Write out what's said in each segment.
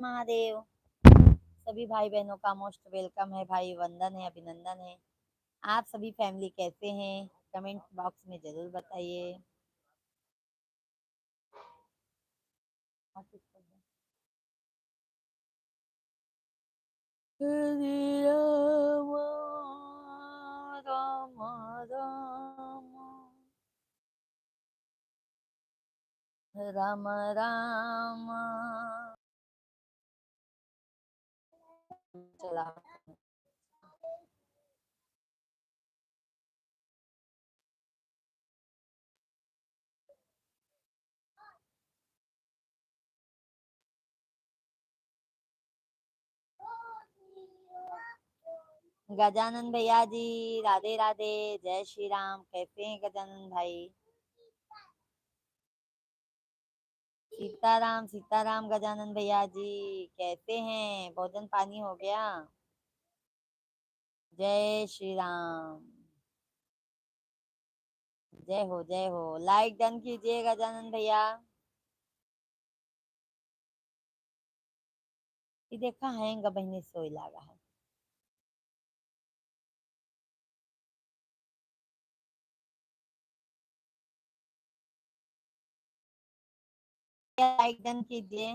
महादेव। सभी भाई बहनों का मोस्ट वेलकम है भाई, वंदन है, अभिनंदन है। आप सभी फैमिली कैसे हैं? कमेंट बॉक्स में जरूर बताइए। हरे राम राम राम राम राम। चला। गजानन भैया जी, राधे राधे, जय श्री राम। कैसे हैं गजानन भाई? सीताराम सीताराम गजानन भैया जी, कैसे हैं? भोजन पानी हो गया? जय श्री राम। जय हो जय हो। लाइक डन कीजिए गजानन भैया। ये देखा हैंगा बहनी सोई लागा है। लाइक डन कीजिए।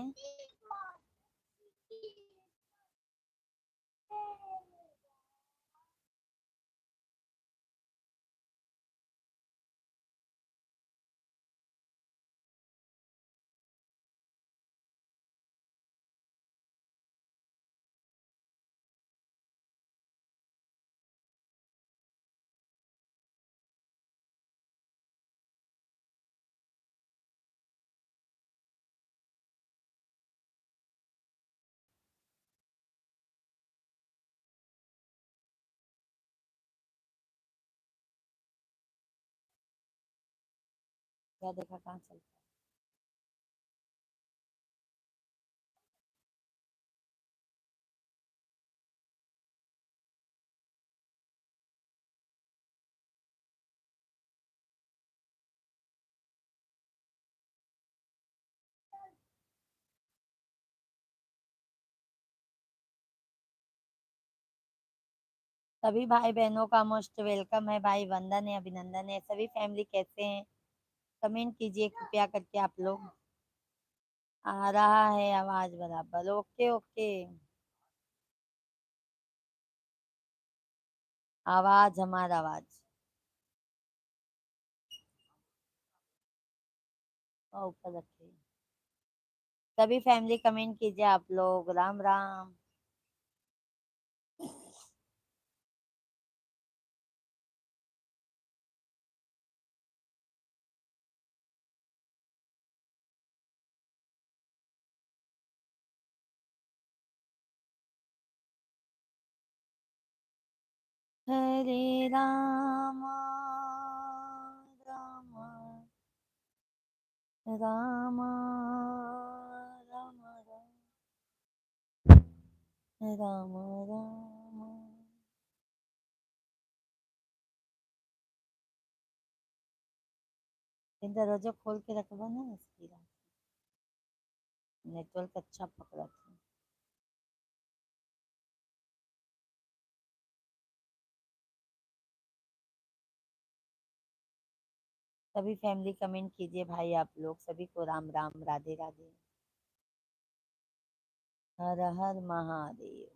क्या देखा कहाँ चल। सभी भाई बहनों का मोस्ट वेलकम है भाई, वंदन है, अभिनंदन है। सभी फैमिली कैसे हैं? कमेंट कीजिए कृपया करके आप लोग। आ रहा है आवाज बराबर? Okay okay. आवाज हमारा आवाज। और ऊपर रखिए। सभी फैमिली कमेंट कीजिए आप लोग। राम राम। हरे राम राम राम राम राम राम। ये दरवाजा खोल के रखवा ना इसकी। नेटवर्क अच्छा पकड़ा था। सभी फैमिली कमेंट कीजिए भाई आप लोग। सभी को राम राम, राधे राधे। हर हर महादेव।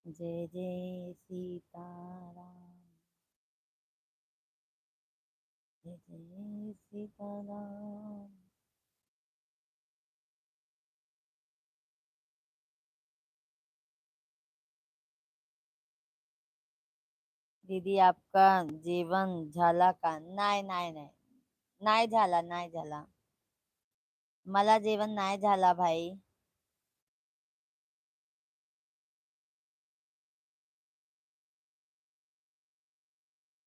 जय जय सीताराम। जय जय सीताराम। दीदी आपका जीवन झाला का? नाही नाही नाही, नाही झाला, नाही झाला। मला जेवण नाही झाला भाई।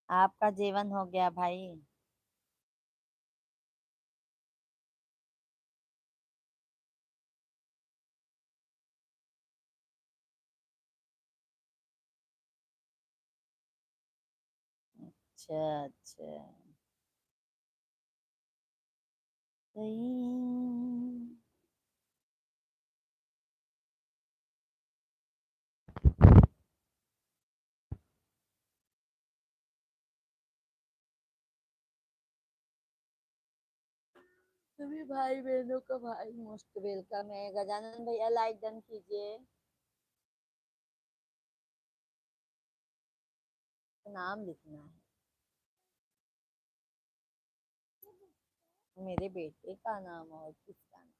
आपका जीवन हो गया भाई। अच्छा अच्छा। सही। सभी भाई बहनों का भाई मोस्ट वेलकम है। गजानन भैया लाइक डन कीजिए। नाम लिखना है। मेरे बेटे का नाम और किसका नाम?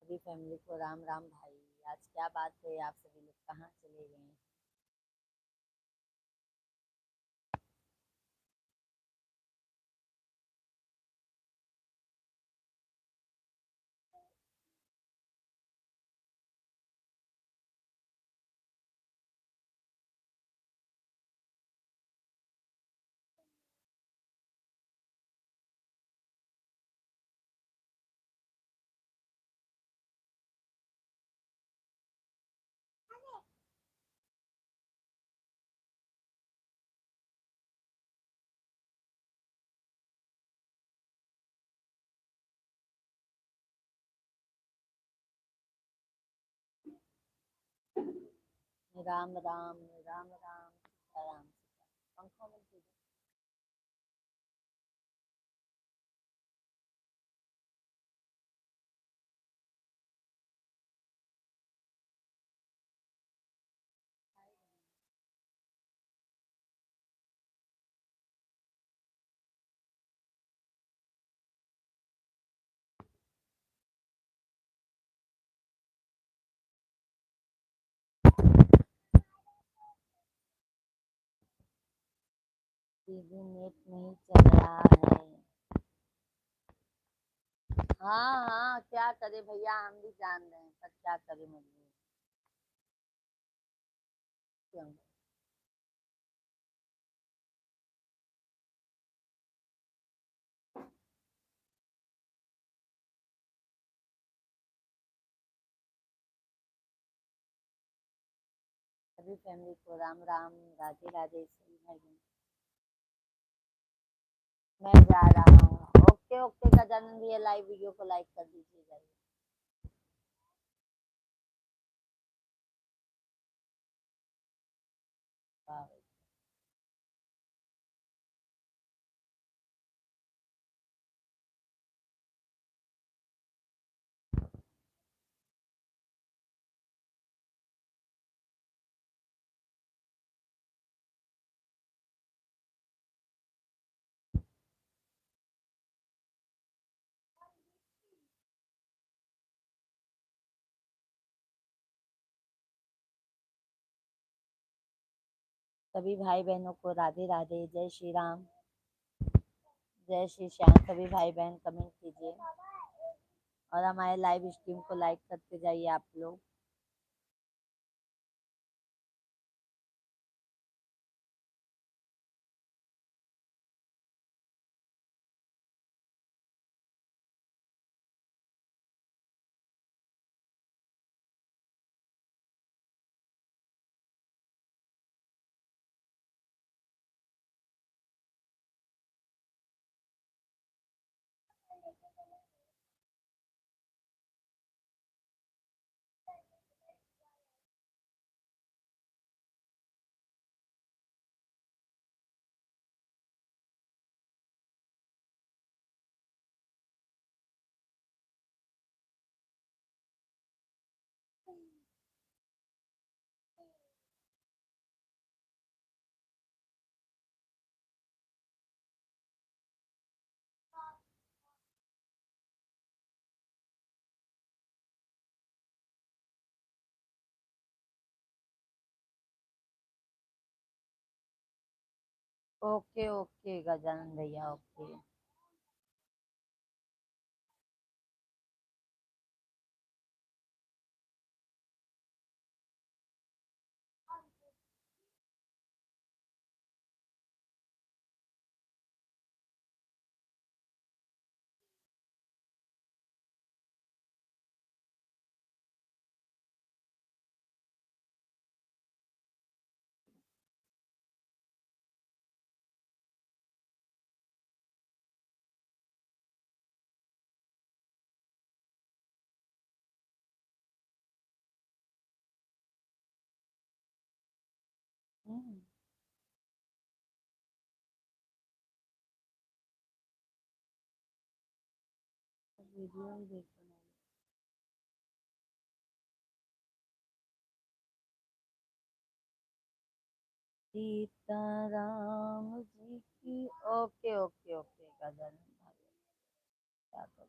सभी फैमिली को राम राम भाई। आज क्या बात है, आप सभी लोग कहाँ चले गए? राम राम राम राम सीता राम सीता। पंखा बंद कीजिए। टीवी नेट नहीं चल रहा है। हाँ हाँ, क्या करे भैया, हम भी जान रहे हैं पर क्या करे, मजबूर। क्यों? सभी फैमिली को राम राम, राधे राधे सभी भाई बहन। मैं जा रहा हूँ। ओके ओके गजानन भैया, लाइव वीडियो को लाइक कर दीजिएगा। बाय। सभी भाई बहनों को राधे राधे, जय श्री राम, जय श्री श्याम। सभी भाई बहन कमेंट कीजिए और हमारे लाइव स्ट्रीम को लाइक करते जाइए आप लोग। ओके ओके गजानन भैया, ओके। हम्म, वीडियो ही देखो ना। सीताराम जी की, ओके ओके ओके गजानन भैया, क्या कर।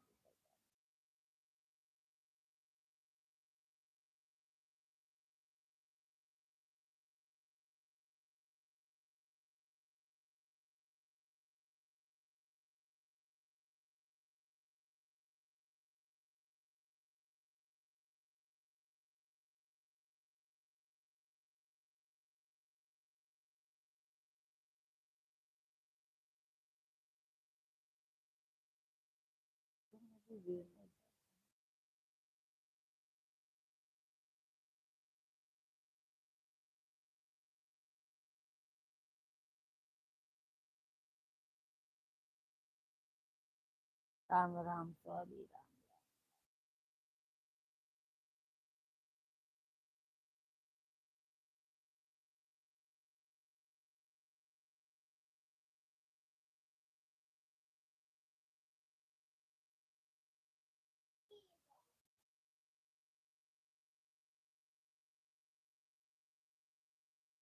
राम राम, सॉरी राम।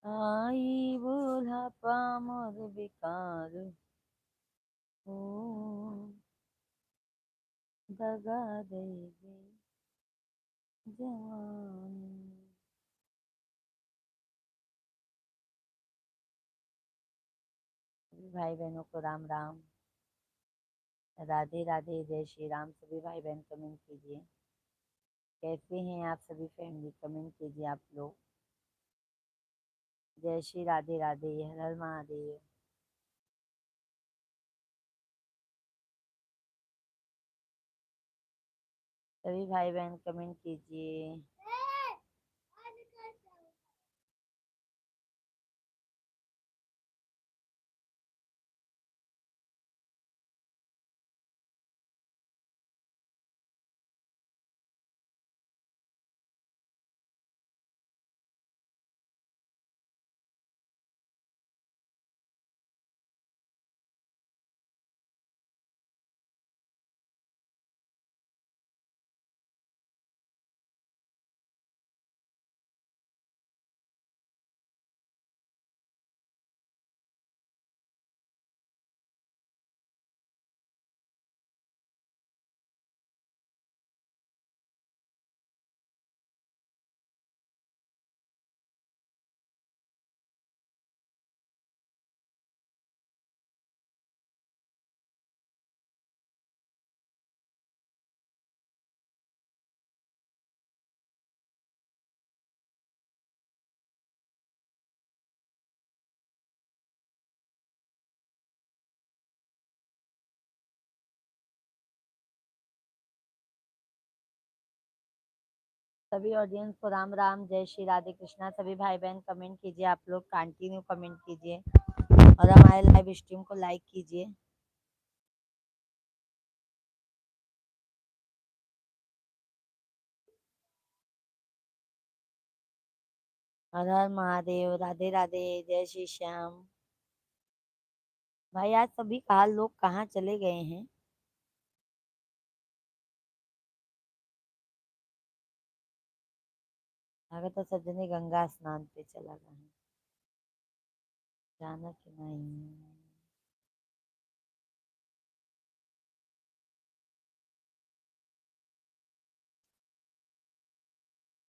आई बुढ़ापा मोर बेकार हो, दगा दे गई जवानी। सभी भाई बहनों को राम राम, राधे राधे, जय श्री राम। सभी भाई बहन कमेंट कीजिए, कैसे हैं आप सभी फैमिली, कमेंट कीजिए आप लोग। जय श्री राधे राधे, हर हर महादेव। सभी भाई बहन कमेंट कीजिए। सभी ऑडियंस को राम राम, जय श्री राधे कृष्णा। सभी भाई बहन कमेंट कीजिए, आप लोग कंटिन्यू कमेंट कीजिए और हमारे लाइव स्ट्रीम को लाइक कीजिए। हर हर महादेव, राधे राधे, जय श्री श्याम। भाई आज सभी कहा लोग कहाँ चले गए हैं। अगर तो सज्जने गंगा स्नान पे चला गया है, जाना कि नहीं।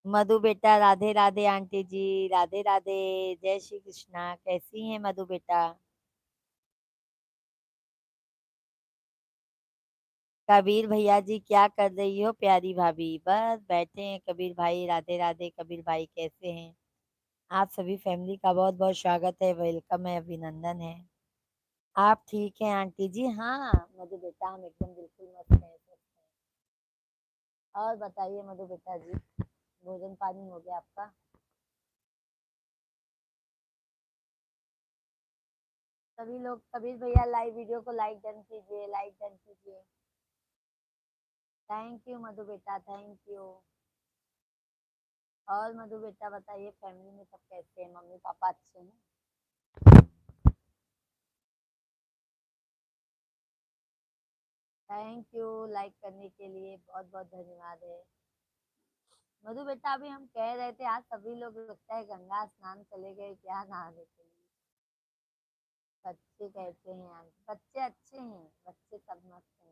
मधु बेटा, राधे राधे आंटी जी, राधे राधे, जय श्री कृष्णा। कैसी हैं मधु बेटा। कबीर भैया जी क्या कर रही हो प्यारी भाभी? बस बैठे हैं कबीर भाई। राधे राधे कबीर भाई, कैसे हैं? आप सभी फैमिली का बहुत बहुत स्वागत है, वेलकम है, अभिनंदन है। आप ठीक हैं आंटी जी? हाँ मधु बेटा, हम एकदम बिल्कुल मस्त हैं, स्वस्थ हैं। और बताइए मधु बेटा जी, भोजन पानी हो गया आपका? सभी लोग कबीर भैया लाइव वीडियो को लाइक डन कीजिए, लाइक डन कीजिए। थैंक यू मधु बेटा, थैंक यू। और मधु बेटा बताइए, फैमिली में सब कैसे हैं? मम्मी पापा अच्छे हैं? थैंक यू लाइक करने के लिए, बहुत बहुत धन्यवाद है। मधु बेटा अभी हम कह रहे थे, आज सभी लोग लगता है गंगा स्नान चले गए क्या नहाने के लिए? बच्चे कैसे हैं आज? बच्चे अच्छे हैं, बच्चे सब मस्त हैं।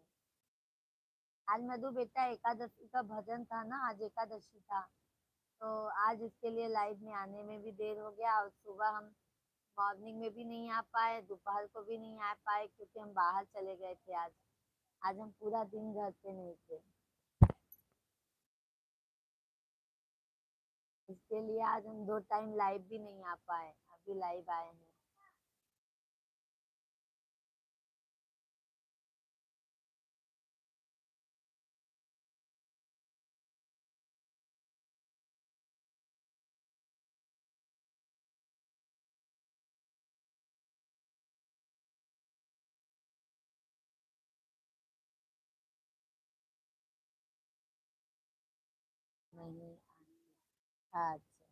आज मधु बेटा एकादशी का भजन था ना, आज एकादशी था, तो आज इसके लिए लाइव में आने में भी देर हो गया, और सुबह हम मॉर्निंग में भी नहीं आ पाए, दोपहर को भी नहीं आ पाए, क्योंकि हम बाहर चले गए थे आज। आज हम पूरा दिन घर पे नहीं थे, इसके लिए आज हम 2 टाइम लाइव भी नहीं आ पाए, अभी लाइव आए हैं। नहीं। अच्छा।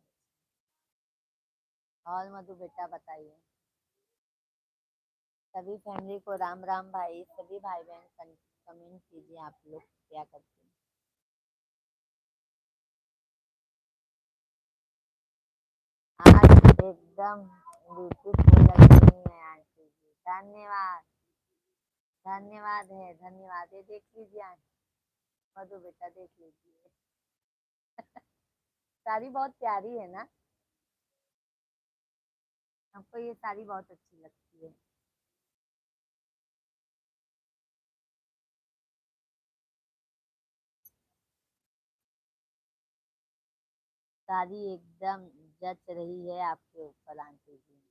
और मधु बेटा बताइए, सभी फैमिली को राम राम भाई, सभी भाई बहन कमेंट कीजिए, आप लोग क्या करते हैं? आज एकदम ब्यूटीफुल लग रही है आंटी जी, धन्यवाद। धन्यवाद है, धन्यवाद है। देख लीजिए आंटी, मधु बेटा देख लीजिए। साड़ी बहुत प्यारी है ना? हमको ये साड़ी बहुत अच्छी लगती है। साड़ी एकदम जच रही है आपके ऊपर आंटी जी।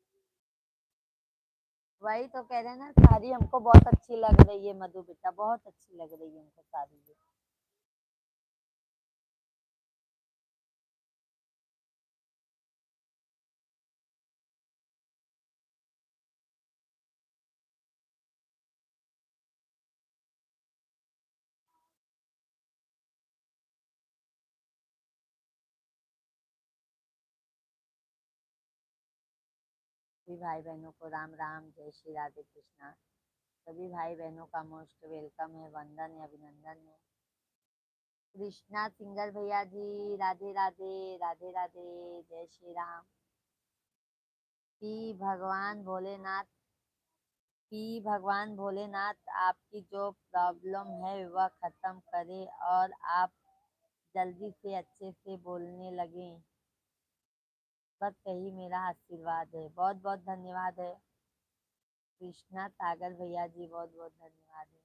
वही तो कह रहे हैं ना, साड़ी हमको बहुत अच्छी लग रही है मधु बेटा, बहुत अच्छी लग रही है हमको साड़ी। सभी भाई बहनों को राम राम, जय श्री राधे कृष्णा। सभी भाई बहनों का मोस्ट वेलकम है, वंदन है, अभिनंदन है। कृष्णा सिंगर भैया जी, राधे राधे, राधे राधे, जय श्री राम। कि भगवान भोलेनाथ कि भगवान भोलेनाथ आपकी जो प्रॉब्लम है वह खत्म करे, और आप जल्दी से अच्छे से बोलने लगे, बस यही मेरा आशीर्वाद है। बहुत बहुत धन्यवाद है कृष्णा सागर भैया जी, बहुत बहुत धन्यवाद है।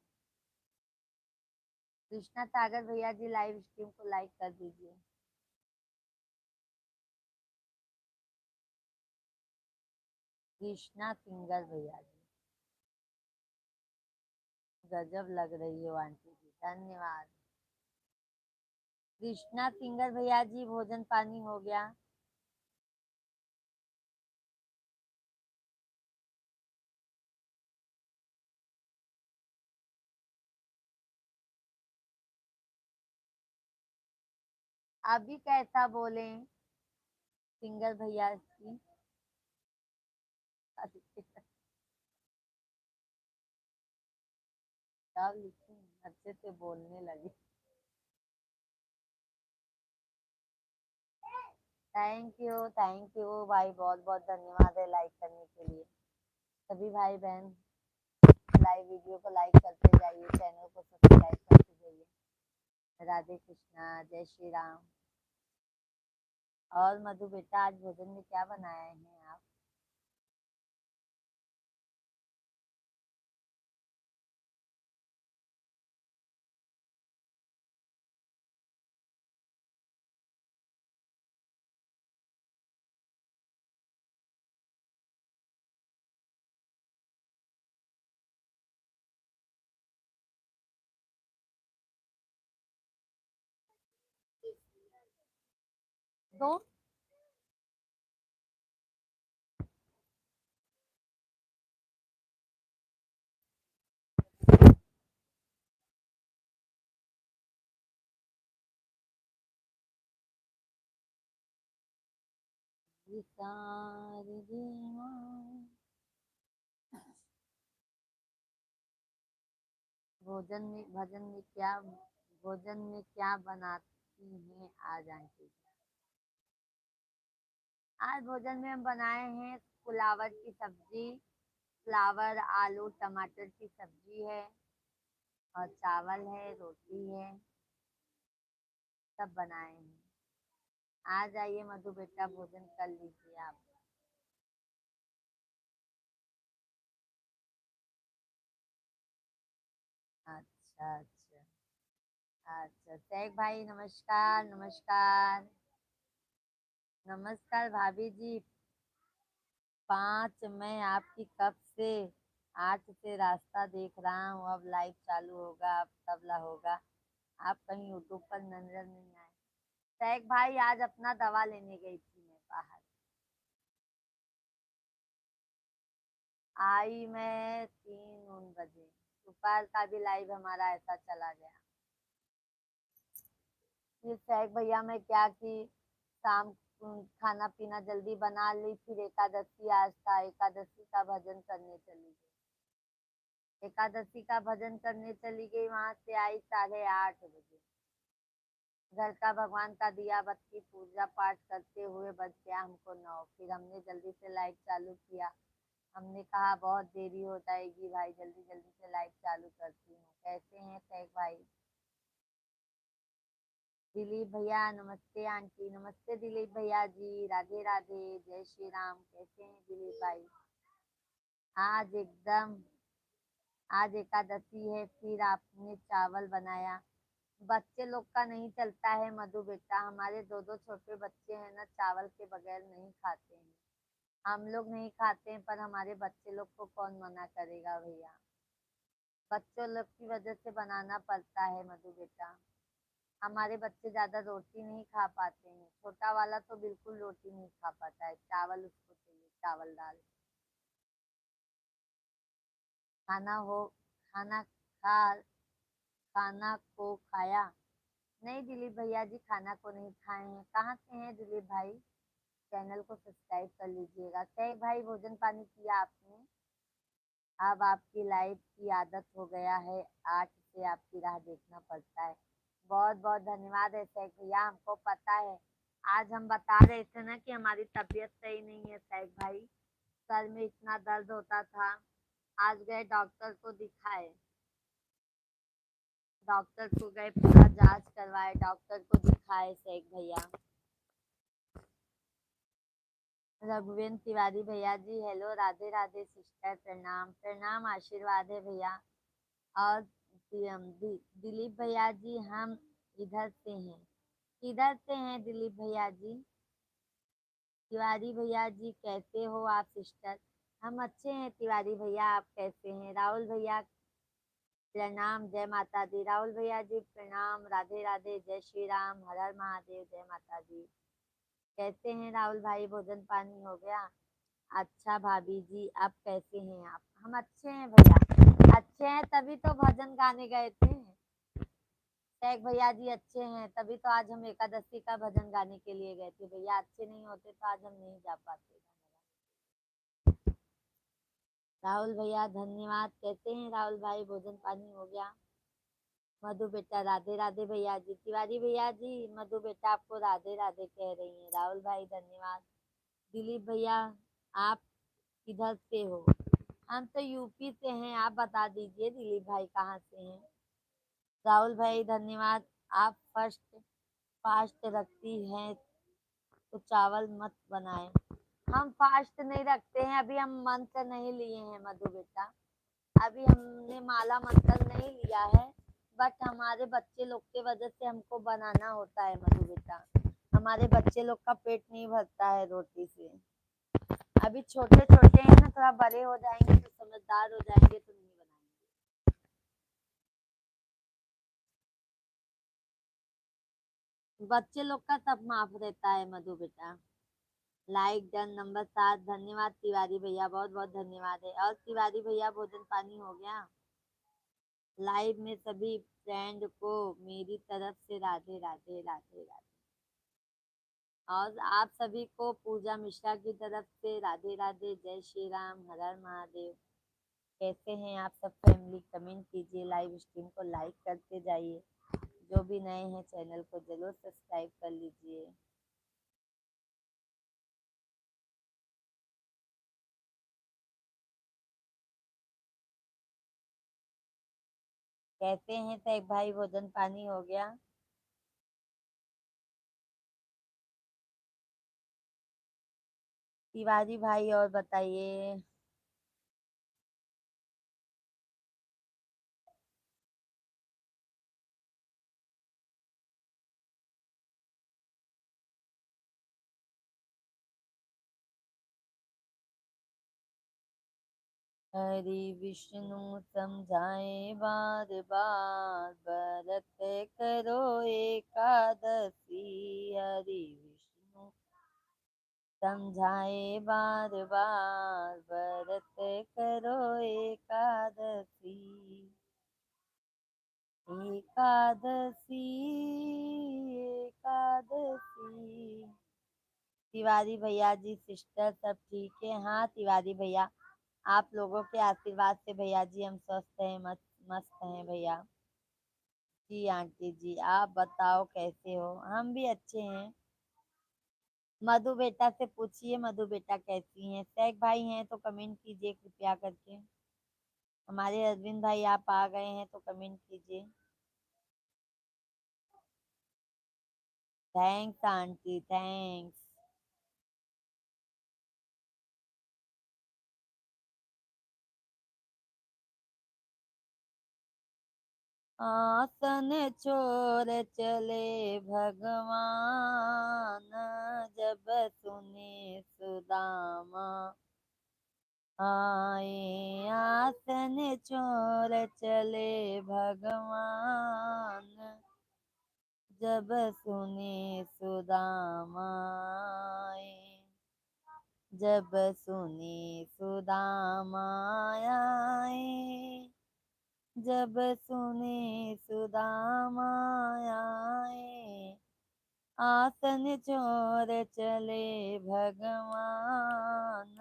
कृष्णा सागर भैया जी लाइव स्ट्रीम को लाइक कर दीजिए। कृष्णा सिंगर भैया जी, गजब लग रही हो आंटी जी, धन्यवाद। कृष्णा सिंगर भैया जी, भोजन पानी हो गया? अभी कैसा बोले सिंगर भैया की? सब लिखी, अच्छे से बोलने लगे। थैंक यू भाई, बहुत बहुत धन्यवाद है लाइक करने के लिए। सभी भाई बहन लाइव वीडियो को लाइक करते जाइए, चैनल को सब्सक्राइब करते जाइए। राधे कृष्णा, जय श्री राम। और मधु बेटा आज भोजन में क्या बनाए हैं आप? तो विचार जीवा। भोजन में क्या बनाती हैं आज आंटी? आज भोजन में हम बनाए हैं फ्लावर की सब्जी। फ्लावर आलू टमाटर की सब्जी है और चावल है, रोटी है, सब बनाए हैं। आ जाइए मधु बेटा, भोजन कर लीजिए आप। अच्छा अच्छा। अच्छा शेख भाई नमस्कार नमस्कार। नमस्कार भाभी जी। 5 मैं आपकी कब से 8 से रास्ता देख रहा हूँ। अब लाइव चालू होगा, अब तबला होगा। आप कहीं यूट्यूब पर नजर नहीं आए। शेख भाई आज अपना दवा लेने गई थी मैं बाहर। आई मैं 3 बजे। दोपहर का भी लाइव हमारा ऐसा चला गया। ये शेख भैया मैं क्या कि शाम खाना पीना जल्दी बना ली, फिर एकादशी आज था, एकादशी का भजन करने चली गई। एकादशी का भजन करने चली गई, वहां से आई 8:30 बजे। घर का भगवान का दिया बत्ती पूजा पाठ करते हुए बज गया हमको 9। फिर हमने जल्दी से लाइट चालू किया। हमने कहा बहुत देरी हो जाएगी भाई, जल्दी जल्दी से लाइट चालू करती हूँ। कैसे हैं शेख भाई? दिलीप भैया नमस्ते। आंटी नमस्ते दिलीप भैया जी, राधे राधे, जय श्री राम। कैसे हैं दिलीप भाई? आज एकदम आज एकादशी है, फिर आपने चावल बनाया। बच्चे लोग का नहीं चलता है मधु बेटा, हमारे दो दो छोटे बच्चे हैं ना, चावल के बगैर नहीं खाते हैं। हम लोग नहीं खाते हैं पर हमारे बच्चे लोग को कौन मना करेगा भैया। बच्चों लोग की वजह से बनाना पड़ता है मधु बेटा। हमारे बच्चे ज्यादा रोटी नहीं खा पाते हैं। छोटा वाला तो बिल्कुल रोटी नहीं खा पाता है, चावल उसको चाहिए, चावल दाल। खाना हो खाना खा खाना को खाया? नहीं दिलीप भैया जी, खाना को नहीं खाए हैं। कहाँ से हैं दिलीप भाई? चैनल को सब्सक्राइब कर लीजिएगा। शेख भाई भोजन पानी किया आपने? अब आपकी लाइफ की आदत हो गया है, 8 से आपकी राह देखना पड़ता है। बहुत बहुत धन्यवाद है शेख भैया, हमको पता है। आज हम बता रहे थे ना कि हमारी तबीयत सही नहीं है शेख भाई। सर में इतना दर्द होता था। आज गए डॉक्टर को दिखाए। डॉक्टर को गए, पूरा जांच करवाए, डॉक्टर को दिखाए शेख भैया। रघुवेंद्र तिवारी भैया जी हेलो, राधे राधे सिस्टर, प्रणाम प्रणाम, आशीर्वाद है भैया। और दिलीप भैया जी हम इधर से हैं। किधर से हैं दिलीप भैया जी? तिवारी भैया जी कैसे हो आप सिस्टर? हम अच्छे हैं तिवारी भैया, आप कैसे हैं? राहुल भैया प्रणाम, जय माता दी। राहुल भैया जी प्रणाम, राधे राधे, जय श्री राम, हर हर महादेव, जय माता दी। कैसे हैं राहुल भाई, भोजन पानी हो गया? अच्छा भाभी जी अब कैसे हैं आप? हम अच्छे हैं भैया, अच्छे हैं तभी तो भजन गाने गए थे। शेख भैया जी अच्छे हैं तभी तो आज हम एकादशी का भजन गाने के लिए गए थे। भैया अच्छे नहीं होते तो आज हम नहीं जा पाते। राहुल भैया धन्यवाद। कैसे हैं राहुल भाई, भोजन पानी हो गया? मधु बेटा राधे राधे भैया जी। तिवारी भैया जी मधु बेटा आपको राधे राधे कह रही हैं। राहुल भाई धन्यवाद। दिलीप भैया आप किधर से हो? हम तो यूपी से हैं, आप बता दीजिए दिलीप भाई कहाँ से हैं? राहुल भाई धन्यवाद। आप फर्स्ट फास्ट रखती हैं तो चावल मत बनाएं। हम फास्ट नहीं रखते हैं, अभी हम मंत्र नहीं लिए हैं मधु बेटा। अभी हमने माला मंत्र नहीं लिया है। बट हमारे बच्चे लोग के वजह से हमको बनाना होता है मधु बेटा। हमारे बच्चे लोग का पेट नहीं भरता है रोटी से। अभी छोटे छोटे हैं ना, थोड़ा बड़े हो जाएंगे तो समझदार हो जाएंगे तो नहीं बनाएंगे। बच्चे लोग का सब माफ रहता है मधु बेटा। लाइक डन नंबर 7, धन्यवाद तिवारी भैया, बहुत बहुत धन्यवाद है। और तिवारी भैया भोजन पानी हो गया? लाइव में सभी फ्रेंड को मेरी तरफ से राधे राधे राधे राधे। और आप सभी को पूजा मिश्रा की तरफ से राधे राधे, जय श्री राम, हर हर महादेव। कैसे हैं आप सब फैमिली? कमेंट कीजिए, लाइव स्ट्रीम को लाइक करते जाइए। जो भी नए हैं चैनल को जरूर सब्सक्राइब कर लीजिए। कैसे हैं सैफ भाई, भोजन पानी हो गया? तिवारी भाई और बताइए। हरि विष्णु समझाए बार बार, व्रत करो एकादशी। हरि विष्णु समझाए बार बार, व्रत करो एकादशी। एकादशी एकादशी। तिवारी भैया जी, सिस्टर सब ठीक है? हाँ तिवारी भैया, आप लोगों के आशीर्वाद से भैया जी हम स्वस्थ हैं, मस्त मस्त हैं भैया जी। आंटी जी आप बताओ कैसे हो? हम भी अच्छे हैं। मधु बेटा से पूछिए, मधु बेटा कैसी हैं? सैक भाई हैं तो कमेंट कीजिए कृपया करके। हमारे अरविंद भाई आप आ गए हैं तो कमेंट कीजिए। Thanks aunty, thanks. आसन छोड़ चले भगवान, जब सुने सुदामा आए। आसन छोड़ चले भगवान, जब सुने सुदामा आए। जब सुने सुदामा आए। जब सुने सुदामा आए। आसन छोड़ चले भगवान,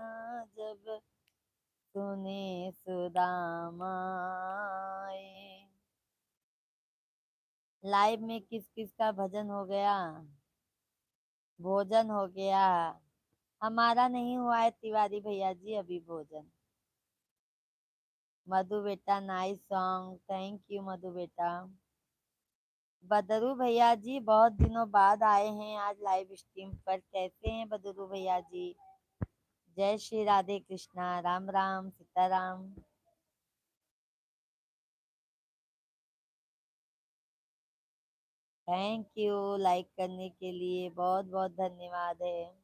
जब सुने सुदामा आए। लाइव में किस किस का भजन हो गया? भोजन हो गया? हमारा नहीं हुआ है तिवारी भैया जी अभी भोजन। मधु बेटा नाइस सॉन्ग, थैंक यू मधु बेटा। बदरू भैया जी बहुत दिनों बाद आए हैं आज लाइव स्ट्रीम पर, कैसे हैं बदरू भैया जी? जय Shri Radhe Krishna, Ram Ram Sitaram. Thank you like करने के लिए, बहुत बहुत धन्यवाद है।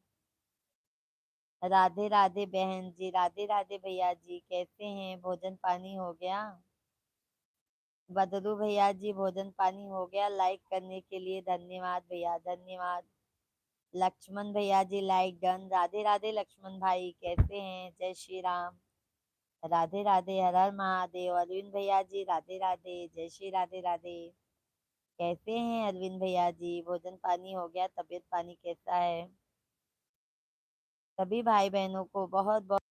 राधे राधे बहन जी, राधे राधे भैया जी, कैसे हैं? भोजन पानी हो गया? बदरू भैया जी भोजन पानी हो गया? लाइक करने के लिए धन्यवाद भैया, धन्यवाद। लक्ष्मण भैया जी लाइक डन, राधे राधे लक्ष्मण भाई, कैसे हैं? जय श्री राम, राधे राधे, हर हर महादेव। अरविंद भैया जी राधे राधे, जय श्री राधे राधे। कैसे हैं अरविंद भैया जी? भोजन पानी हो गया? तबीयत पानी कैसा है? सभी भाई बहनों को बहुत बहुत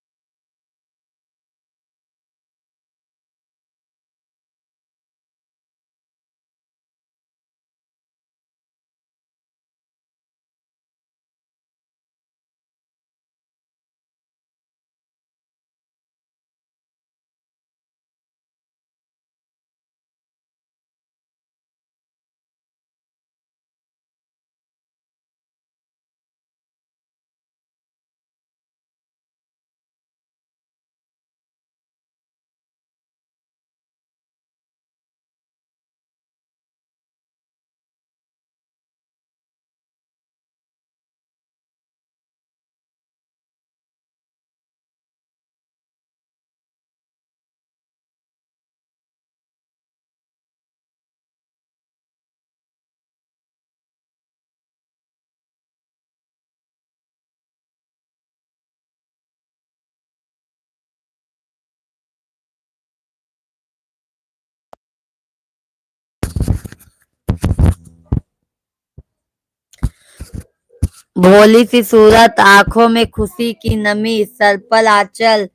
भोली सी सूरत, आंखों में खुशी की नमी, सर पर आंचल,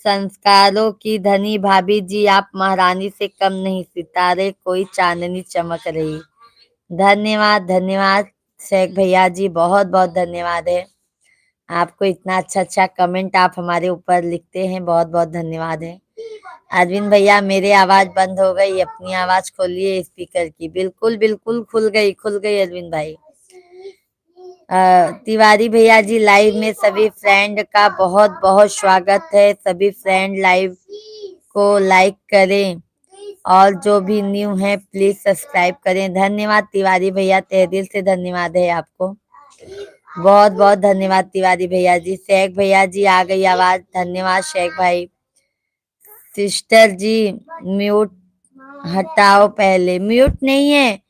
संस्कारों की धनी भाभी जी, आप महारानी से कम नहीं, सितारे कोई चांदनी चमक रही। धन्यवाद धन्यवाद शेख भैया जी, बहुत बहुत धन्यवाद है आपको। इतना अच्छा अच्छा कमेंट आप हमारे ऊपर लिखते हैं, बहुत बहुत धन्यवाद है। अरविंद भैया मेरी आवाज बंद हो गई, अपनी आवाज खोलिए स्पीकर की। बिल्कुल बिल्कुल खुल गई अरविंद भाई। तिवारी भैया जी, लाइव में सभी फ्रेंड का बहुत बहुत स्वागत है। सभी फ्रेंड लाइव को लाइक करें और जो भी न्यू है प्लीज सब्सक्राइब करें। धन्यवाद तिवारी भैया, तहे दिल से धन्यवाद है आपको। बहुत बहुत धन्यवाद तिवारी भैया जी। शेख भैया जी आ गई आवाज, धन्यवाद शेख भाई। सिस्टर जी म्यूट हटाओ, पहले म्यूट नहीं है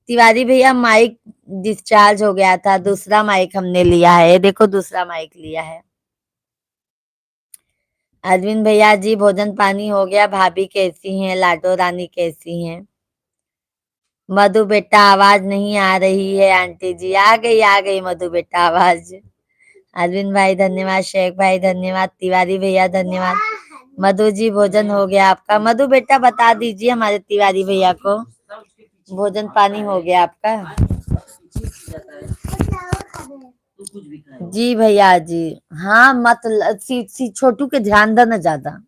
तिवारी भैया, माइक डिस्चार्ज हो गया था, दूसरा माइक हमने लिया है, देखो दूसरा माइक लिया है। अरविंद भैया जी भोजन पानी हो गया, भाभी कैसी हैं, लाडो रानी कैसी हैं। मधु बेटा आवाज नहीं आ रही है, आंटी जी आ गई मधु बेटा आवाज। अरविंद भाई धन्यवाद, शेख भाई धन्यवाद, तिवारी भैया धन्यवाद। मधु जी भोजन हो गया आपका? मधु बेटा बता दीजिए हमारे तिवारी भैया को भोजन पानी हो गया आपका। जी भैया जी, हाँ मतलब छोटू के ध्यान देना ज्यादा।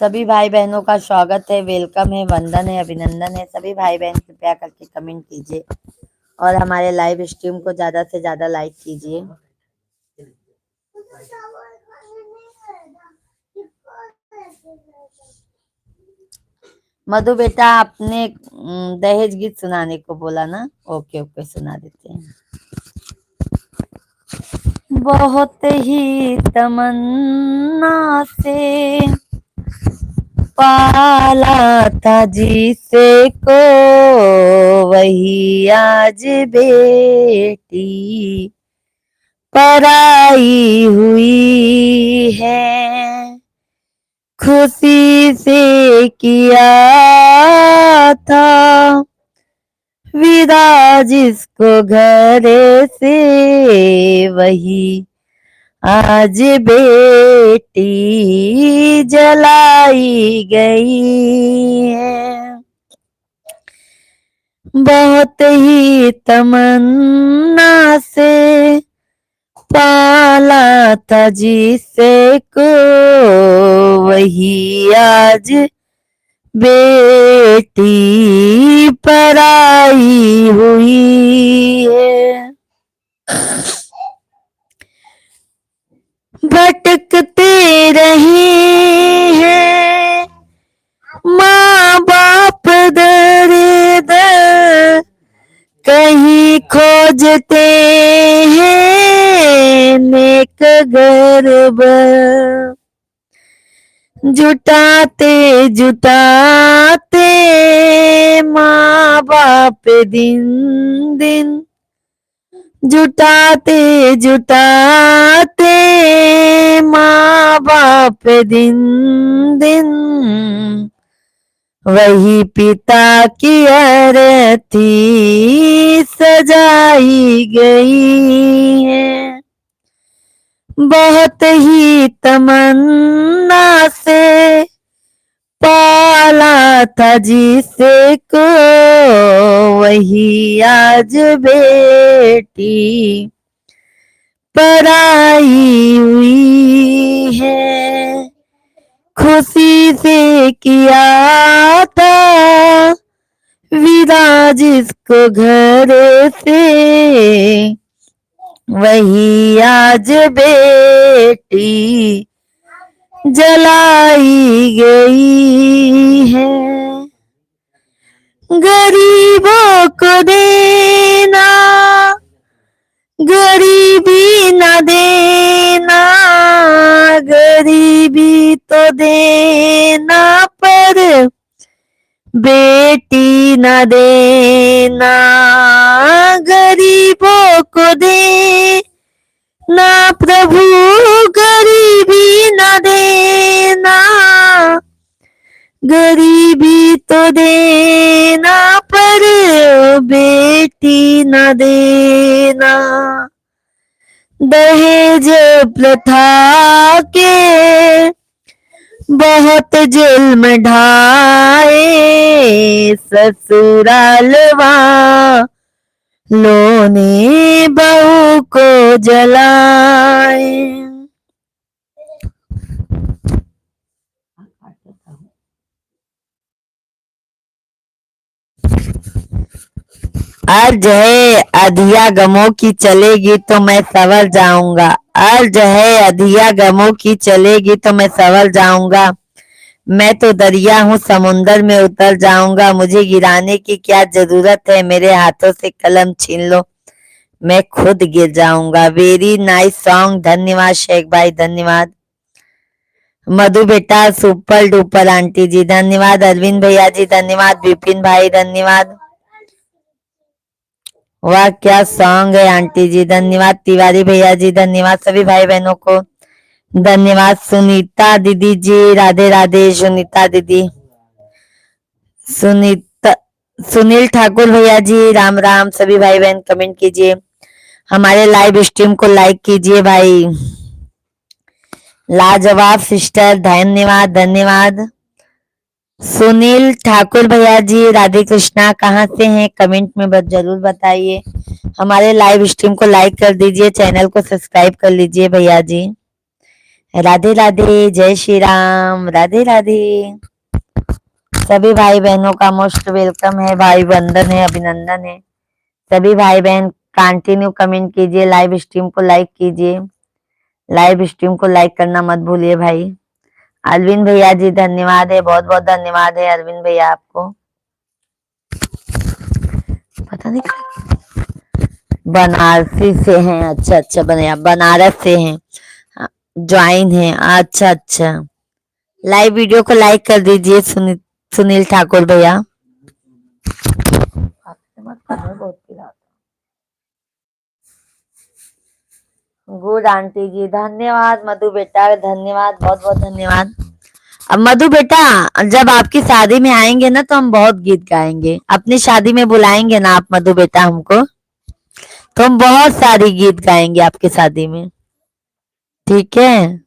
सभी भाई बहनों का स्वागत है, वेलकम है, वंदन है, अभिनंदन है। सभी भाई बहन कृपया करके कमेंट कीजिए और हमारे लाइव स्ट्रीम को ज्यादा से ज्यादा लाइक कीजिए। मधु बेटा आपने दहेज गीत सुनाने को बोला ना, ओके ओके सुना देते हैं। बहुत ही तमन्ना से पाला था जिसे को वही आज बेटी पराई हुई है। खुशी से किया था विदा जिसको घर से वही आज बेटी जलाई गई है। बहुत ही तमन्ना से पाला था जिसे को वही आज बेटी पराई हुई है। भटकते रहे हैं माँ बाप दर दर, कहीं खोजते हैं नेक गर्भ, जुटाते जुटाते माँ बाप दिन दिन, जुटाते जुटाते माँ बाप दिन दिन, वही पिता की अरथी सजाई गई है। बहुत ही तमन्ना से पाला था जिसे को वही आज बेटी पराई हुई है। खुशी से किया था विदा जिसको घर से वही आज बेटी जलाई गई है। गरीबों को देना गरीबी न देना, गरीबी तो देना पर बेटी न देना गरीबों को दे ना प्रभु, गरीबी न देना, गरीबी तो देना पर बेटी न देना। दहेज प्रथा के बहुत जुल्म ढाए, ससुरालवा लोने बहू को जलाए। अर्ज है अधिया गमों की चलेगी तो मैं संवर जाऊंगा। अर्ज है अधिया गमों की चलेगी तो मैं संवर जाऊंगा। मैं तो दरिया हूँ समुंदर में उतर जाऊंगा। मुझे गिराने की क्या जरूरत है, मेरे हाथों से कलम छीन लो मैं खुद गिर जाऊंगा। वेरी नाइस सॉन्ग, धन्यवाद शेख भाई, धन्यवाद। मधु बेटा सुपर डुपर आंटी जी धन्यवाद। अरविंद भैया जी धन्यवाद। विपिन भाई धन्यवाद। वाह क्या सॉन्ग है आंटी जी, धन्यवाद। तिवारी भैया जी धन्यवाद। सभी भाई बहनों को धन्यवाद। सुनीता दीदी जी राधे राधे। सुनीता दीदी, सुनीता, सुनील ठाकुर भैया जी राम राम। सभी भाई बहन कमेंट कीजिए, हमारे लाइव स्ट्रीम को लाइक कीजिए भाई। लाजवाब सिस्टर धन्यवाद, धन्यवाद। सुनील ठाकुर भैया जी राधे कृष्णा, कहाँ से हैं कमेंट में बस जरूर बताइए। हमारे लाइव स्ट्रीम को लाइक कर दीजिए, चैनल को सब्सक्राइब कर लीजिए भैया जी। राधे राधे, जय श्री राम, राधे राधे। सभी भाई बहनों का मोस्ट वेलकम है भाई, वंदन है, अभिनंदन है। सभी भाई बहन कंटिन्यू कमेंट कीजिए, लाइव स्ट्रीम को लाइक कीजिए, लाइव स्ट्रीम को लाइक करना मत भूलिए भाई। अरविंद भैया जी धन्यवाद है, बहुत बहुत धन्यवाद है अरविंद भैया आपको। पता नहीं बनारसी से हैं, अच्छा अच्छा, बनारस से हैं, ज्वाइन है, अच्छा अच्छा। लाइव वीडियो को लाइक कर दीजिए सुनील ठाकुर भैया। गुड आंटी जी धन्यवाद। मधु बेटा धन्यवाद, बहुत बहुत धन्यवाद। अब मधु बेटा जब आपकी शादी में आएंगे ना तो हम बहुत गीत गाएंगे। अपनी शादी में बुलाएंगे ना आप मधु बेटा हमको, तो हम बहुत सारी गीत गाएंगे आपकी शादी में, ठीक है।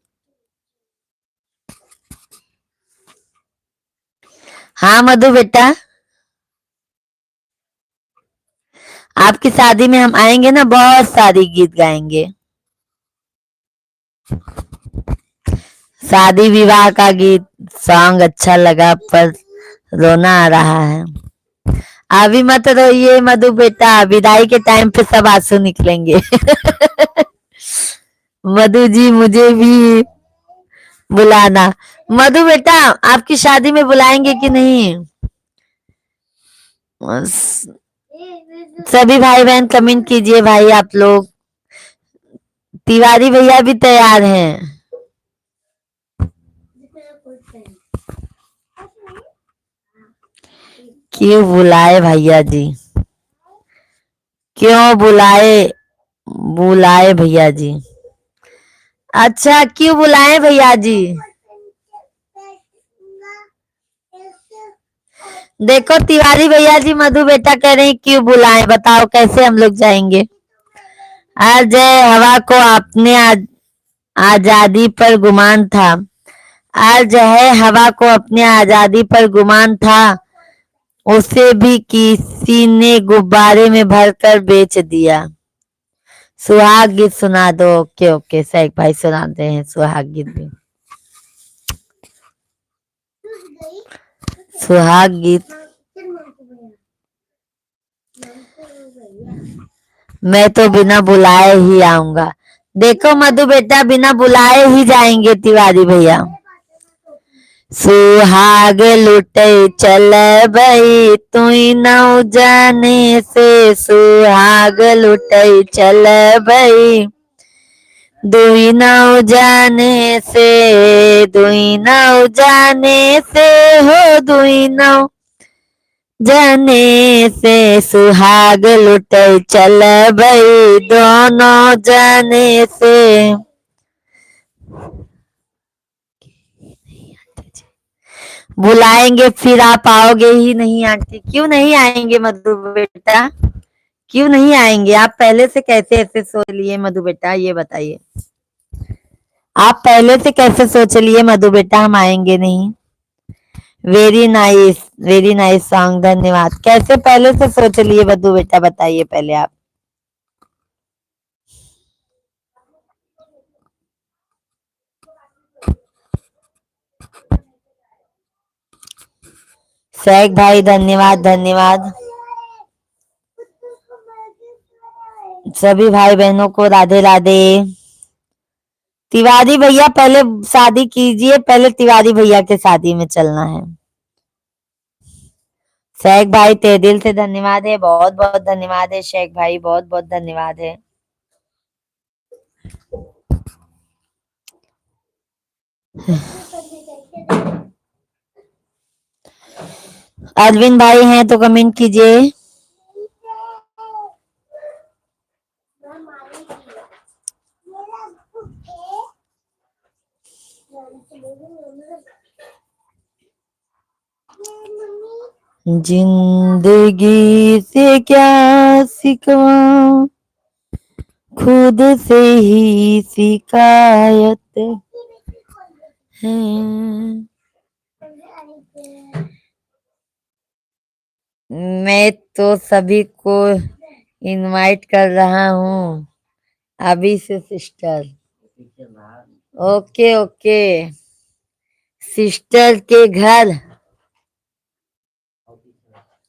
हाँ मधु बेटा, आपकी शादी में हम आएंगे ना, बहुत सारी गीत गाएंगे। शादी विवाह का गीत सॉन्ग अच्छा लगा पर रोना आ रहा है। अभी मत रोइए मधु बेटा, विदाई के टाइम पे सब आंसू निकलेंगे। मधु जी मुझे भी बुलाना। मधु बेटा आपकी शादी में बुलाएंगे कि नहीं? सभी भाई बहन कमेंट कीजिए भाई आप लोग। तिवारी भैया भी तैयार हैं। क्यों बुलाए भैया जी, क्यों बुलाए, बुलाए भैया जी। अच्छा क्यों बुलाए भैया जी? देखो तिवारी भैया जी मधु बेटा कह रहे हैं क्यों बुलाए, बताओ कैसे हम लोग जाएंगे। आज हवा को अपने आजादी पर गुमान था। आज है हवा को अपने आजादी पर गुमान था, उसे भी किसी ने गुब्बारे में भरकर बेच दिया। सुहाग गीत सुना दो। ओके ओके शेख भाई सुनाते हैं सुहाग गीत भी। सुहाग गीत मैं तो बिना बुलाए ही आऊंगा। देखो मधु बेटा बिना बुलाए ही जाएंगे तिवारी भैया। सुहाग लुटे चल भई तुई नौ जाने से, सुहाग लुटे चल भई दुई नौ जाने से, दुई नौ जाने से हो दुई नौ जने से सुहाग लुटे चल भई दोनों जने से। बुलाएंगे फिर आप आओगे ही नहीं आंटी। क्यों नहीं आएंगे मधु बेटा, क्यों नहीं आएंगे? आप पहले से कैसे ऐसे सोच लिए मधु बेटा, ये बताइए। आप पहले से कैसे सोच लिए मधु बेटा हम आएंगे नहीं? वेरी नाइस सॉन्ग, धन्यवाद। कैसे पहले से सोच लिए मधु बेटा, बताइए पहले आप। शेख भाई धन्यवाद धन्यवाद। सभी भाई बहनों को राधे राधे। तिवारी भैया पहले शादी कीजिए, पहले तिवारी भैया के शादी में चलना है। शेख भाई तहे दिल से धन्यवाद है, बहुत बहुत धन्यवाद है शेख भाई, बहुत बहुत धन्यवाद है। अरविंद भाई हैं तो कमेंट कीजिए। जिंदगी से क्या सिकवा, खुद से ही शिकायत है। मैं तो सभी को इनवाइट कर रहा हूँ अभी से सिस्टर। ओके ओके, सिस्टर के घर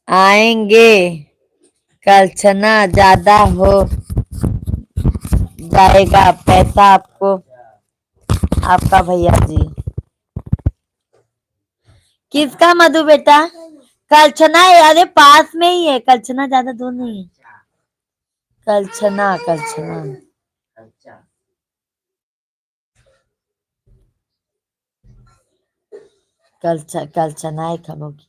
आएंगे, कलछना ज्यादा हो जाएगा पैसा आपको, आपका भैया जी। किसका मधु बेटा? कलछना है, अरे पास में ही है, कलछना ज्यादा दूर नहीं है। कलछना कलछना कलछना है खबों की।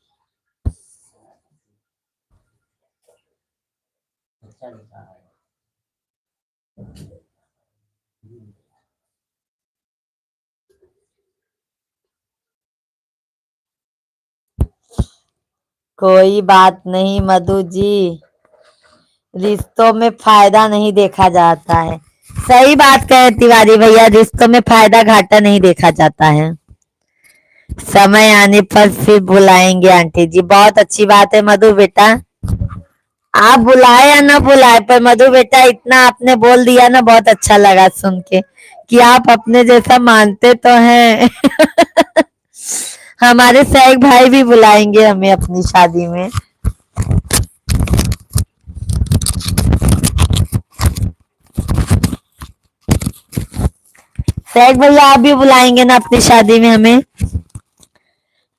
कोई बात नहीं मधु जी, रिश्तों में फायदा नहीं देखा जाता है। सही बात कहे तिवारी भैया, रिश्तों में फायदा घाटा नहीं देखा जाता है। समय आने पर फिर बुलाएंगे आंटी जी, बहुत अच्छी बात है मधु बेटा। आप बुलाए या ना बुलाए, पर मधु बेटा इतना आपने बोल दिया ना, बहुत अच्छा लगा सुन के कि आप अपने जैसा मानते तो हैं। हमारे सैग भाई भी बुलाएंगे हमें अपनी शादी में। सैग भैया आप भी बुलाएंगे ना अपनी शादी में हमें?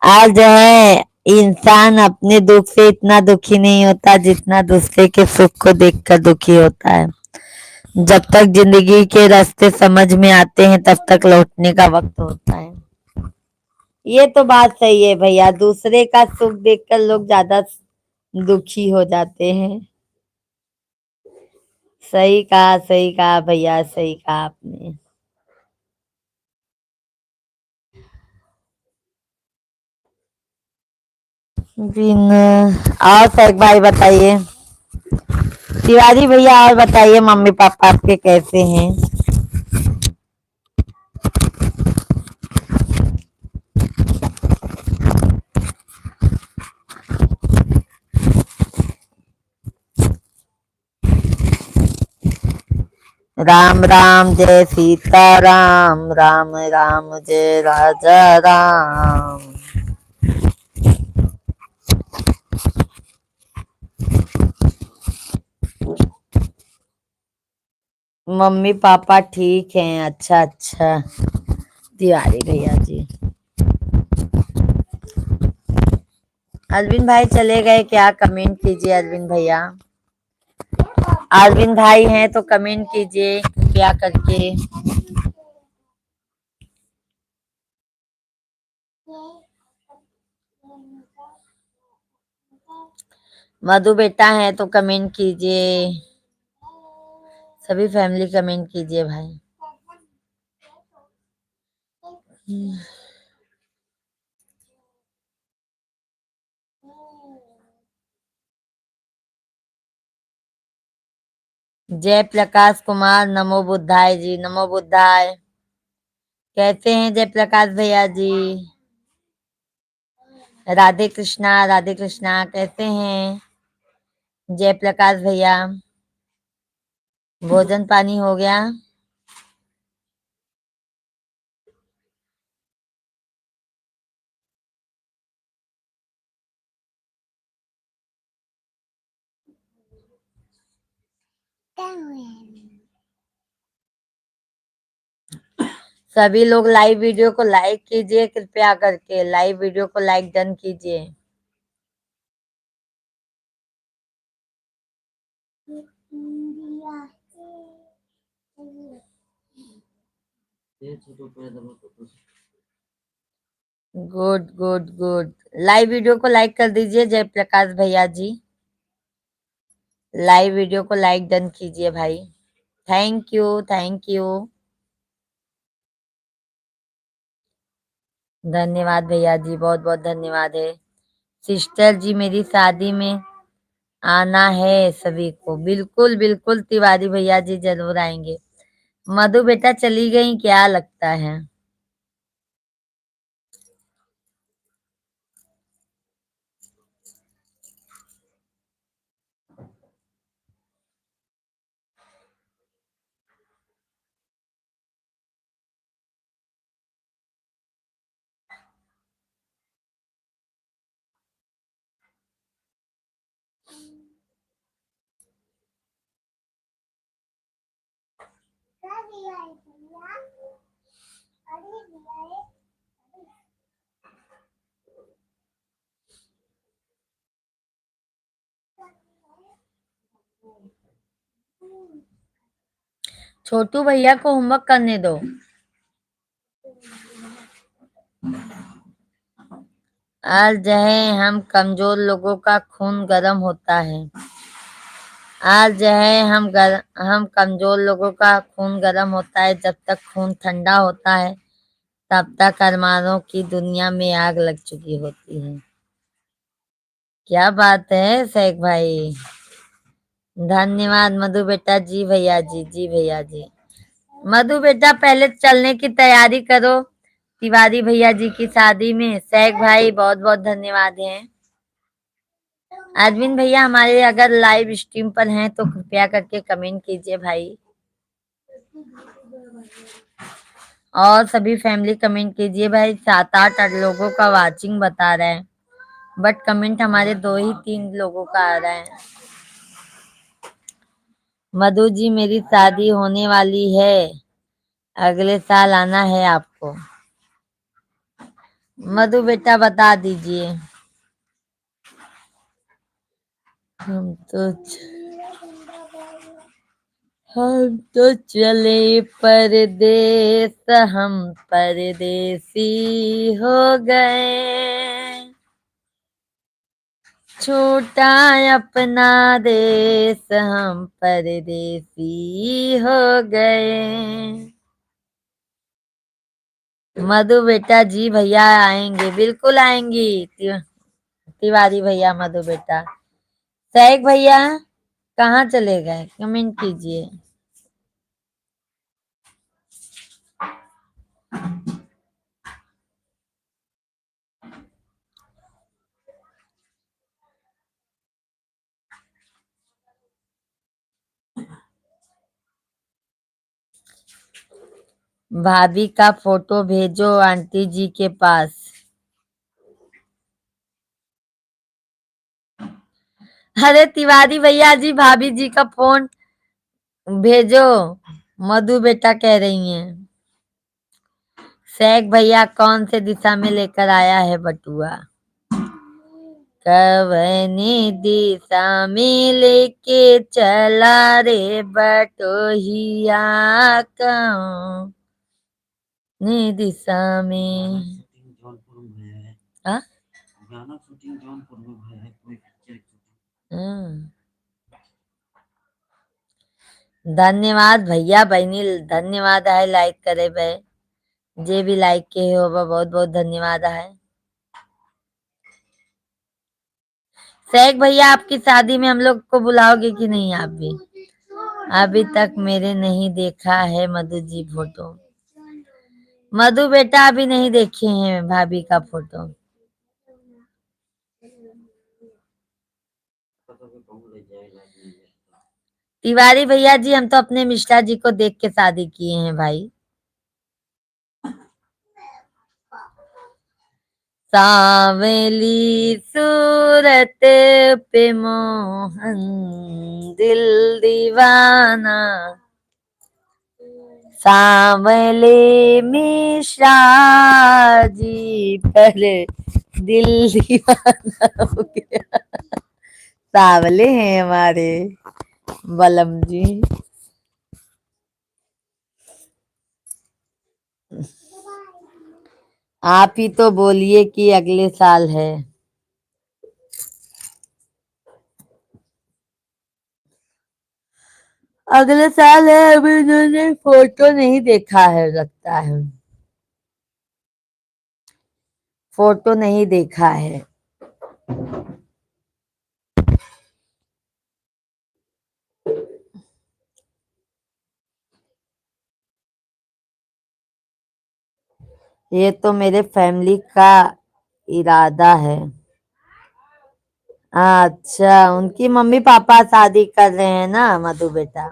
आज जो है इंसान अपने दुख से इतना दुखी नहीं होता जितना दूसरे के सुख को देखकर दुखी होता है। जब तक जिंदगी के रास्ते समझ में आते हैं तब तक लौटने का वक्त होता है। ये तो बात सही है भैया, दूसरे का सुख देखकर लोग ज्यादा दुखी हो जाते हैं। सही कहा भैया, सही कहा आपने। बिन और सर भाई बताइए, तिवारी भैया और बताइए, मम्मी पापा आपके कैसे हैं? राम राम जय सीता राम, राम राम जय राजा राम। मम्मी पापा ठीक हैं, अच्छा अच्छा तिवारी भैया जी। अरविंद भाई चले गए क्या? कमेंट कीजिए अरविंद भैया। अरविंद भाई हैं तो कमेंट कीजिए कृपया करके। मधु बेटा है तो कमेंट कीजिए, सभी फैमिली कमेंट कीजिए भाई। जय प्रकाश कुमार, नमो बुद्धाय जी, नमो बुद्धाय। कैसे हैं जय प्रकाश भैया जी? राधे कृष्णा कैसे हैं जय प्रकाश भैया? भोजन पानी हो गया? सभी लोग लाइव वीडियो को लाइक कीजिए, कृपया करके लाइव वीडियो को लाइक डन कीजिए। Good good good. Live video को लाइक कर दीजिए जय प्रकाश भैया जी। लाइव वीडियो को लाइक डन कीजिए भाई। Thank you thank you. धन्यवाद भैया जी, बहुत बहुत धन्यवाद है। सिस्टर जी मेरी शादी में आना है सभी को। बिल्कुल बिल्कुल तिवारी भैया जी जरूर आएंगे। मधु बेटा चली गई क्या लगता है? छोटू भैया को होमवर्क करने दो। आज है हम कमजोर लोगों का खून गर्म होता है। आज है हम कमजोर लोगों का खून गर्म होता है। जब तक खून ठंडा होता है तब तक अरमानों की दुनिया में आग लग चुकी होती है। क्या बात है शेख भाई। धन्यवाद मधु बेटा जी भैया जी, जी भैया जी। मधु बेटा पहले चलने की तैयारी करो तिवारी भैया जी की शादी में। शेख भाई बहुत बहुत धन्यवाद है। अरविंद भैया हमारे अगर लाइव स्ट्रीम पर हैं तो कृपया करके कमेंट कीजिए भाई। और सभी फैमिली कमेंट कीजिए भाई। 7-8 लोगों का वाचिंग बता रहे हैं बट कमेंट हमारे 2 ही 3 लोगों का आ रहा है। मधु जी मेरी शादी होने वाली है, अगले साल आना है आपको। मधु बेटा बता दीजिए। हम तो हम तो चले परदेस, हम परदेसी हो गए। छूटा अपना देश, हम परदेसी हो गए। मधु बेटा जी भैया आएंगे, बिल्कुल आएंगी। तिवारी भैया मधु बेटा। सैक भैया कहाँ चले गए? कमेंट कीजिए। भाभी का फोटो भेजो आंटी जी के पास। अरे तिवारी भैया जी भाभी जी का फोन भेजो, मधु बेटा कह रही हैं। शेख भैया कौन से दिशा में लेकर आया है बटुआ? कवनी दिशा में लेके चला रे बटोहिया, कौन दिशा में। हाँ? हम्म। धन्यवाद भैया बहनी, धन्यवाद है लाइक करे बे। जे भी लाइक के हो बा बहुत बहुत धन्यवाद है। शेख भैया आपकी शादी में हम लोग को बुलाओगे कि नहीं आप भी? अभी तक मेरे नहीं देखा है मधु जी फोटो। मधु बेटा अभी नहीं देखे हैं भाभी का फोटो। तिवारी भैया जी हम तो अपने मिश्रा जी को देख के शादी किए हैं भाई। सांवली सूरत पे मोहन दिल दीवाना, सांवले मिश्रा जी पर दिल दीवाना हो गया। सांवले हैं हमारे बलम जी। आप ही तो बोलिए कि अगले साल है। अगले साल है, अभी इन्होंने फोटो नहीं देखा है लगता है। फोटो नहीं देखा है। ये तो मेरे फैमिली का इरादा है। अच्छा, उनकी मम्मी पापा शादी कर रहे हैं ना मधु बेटा।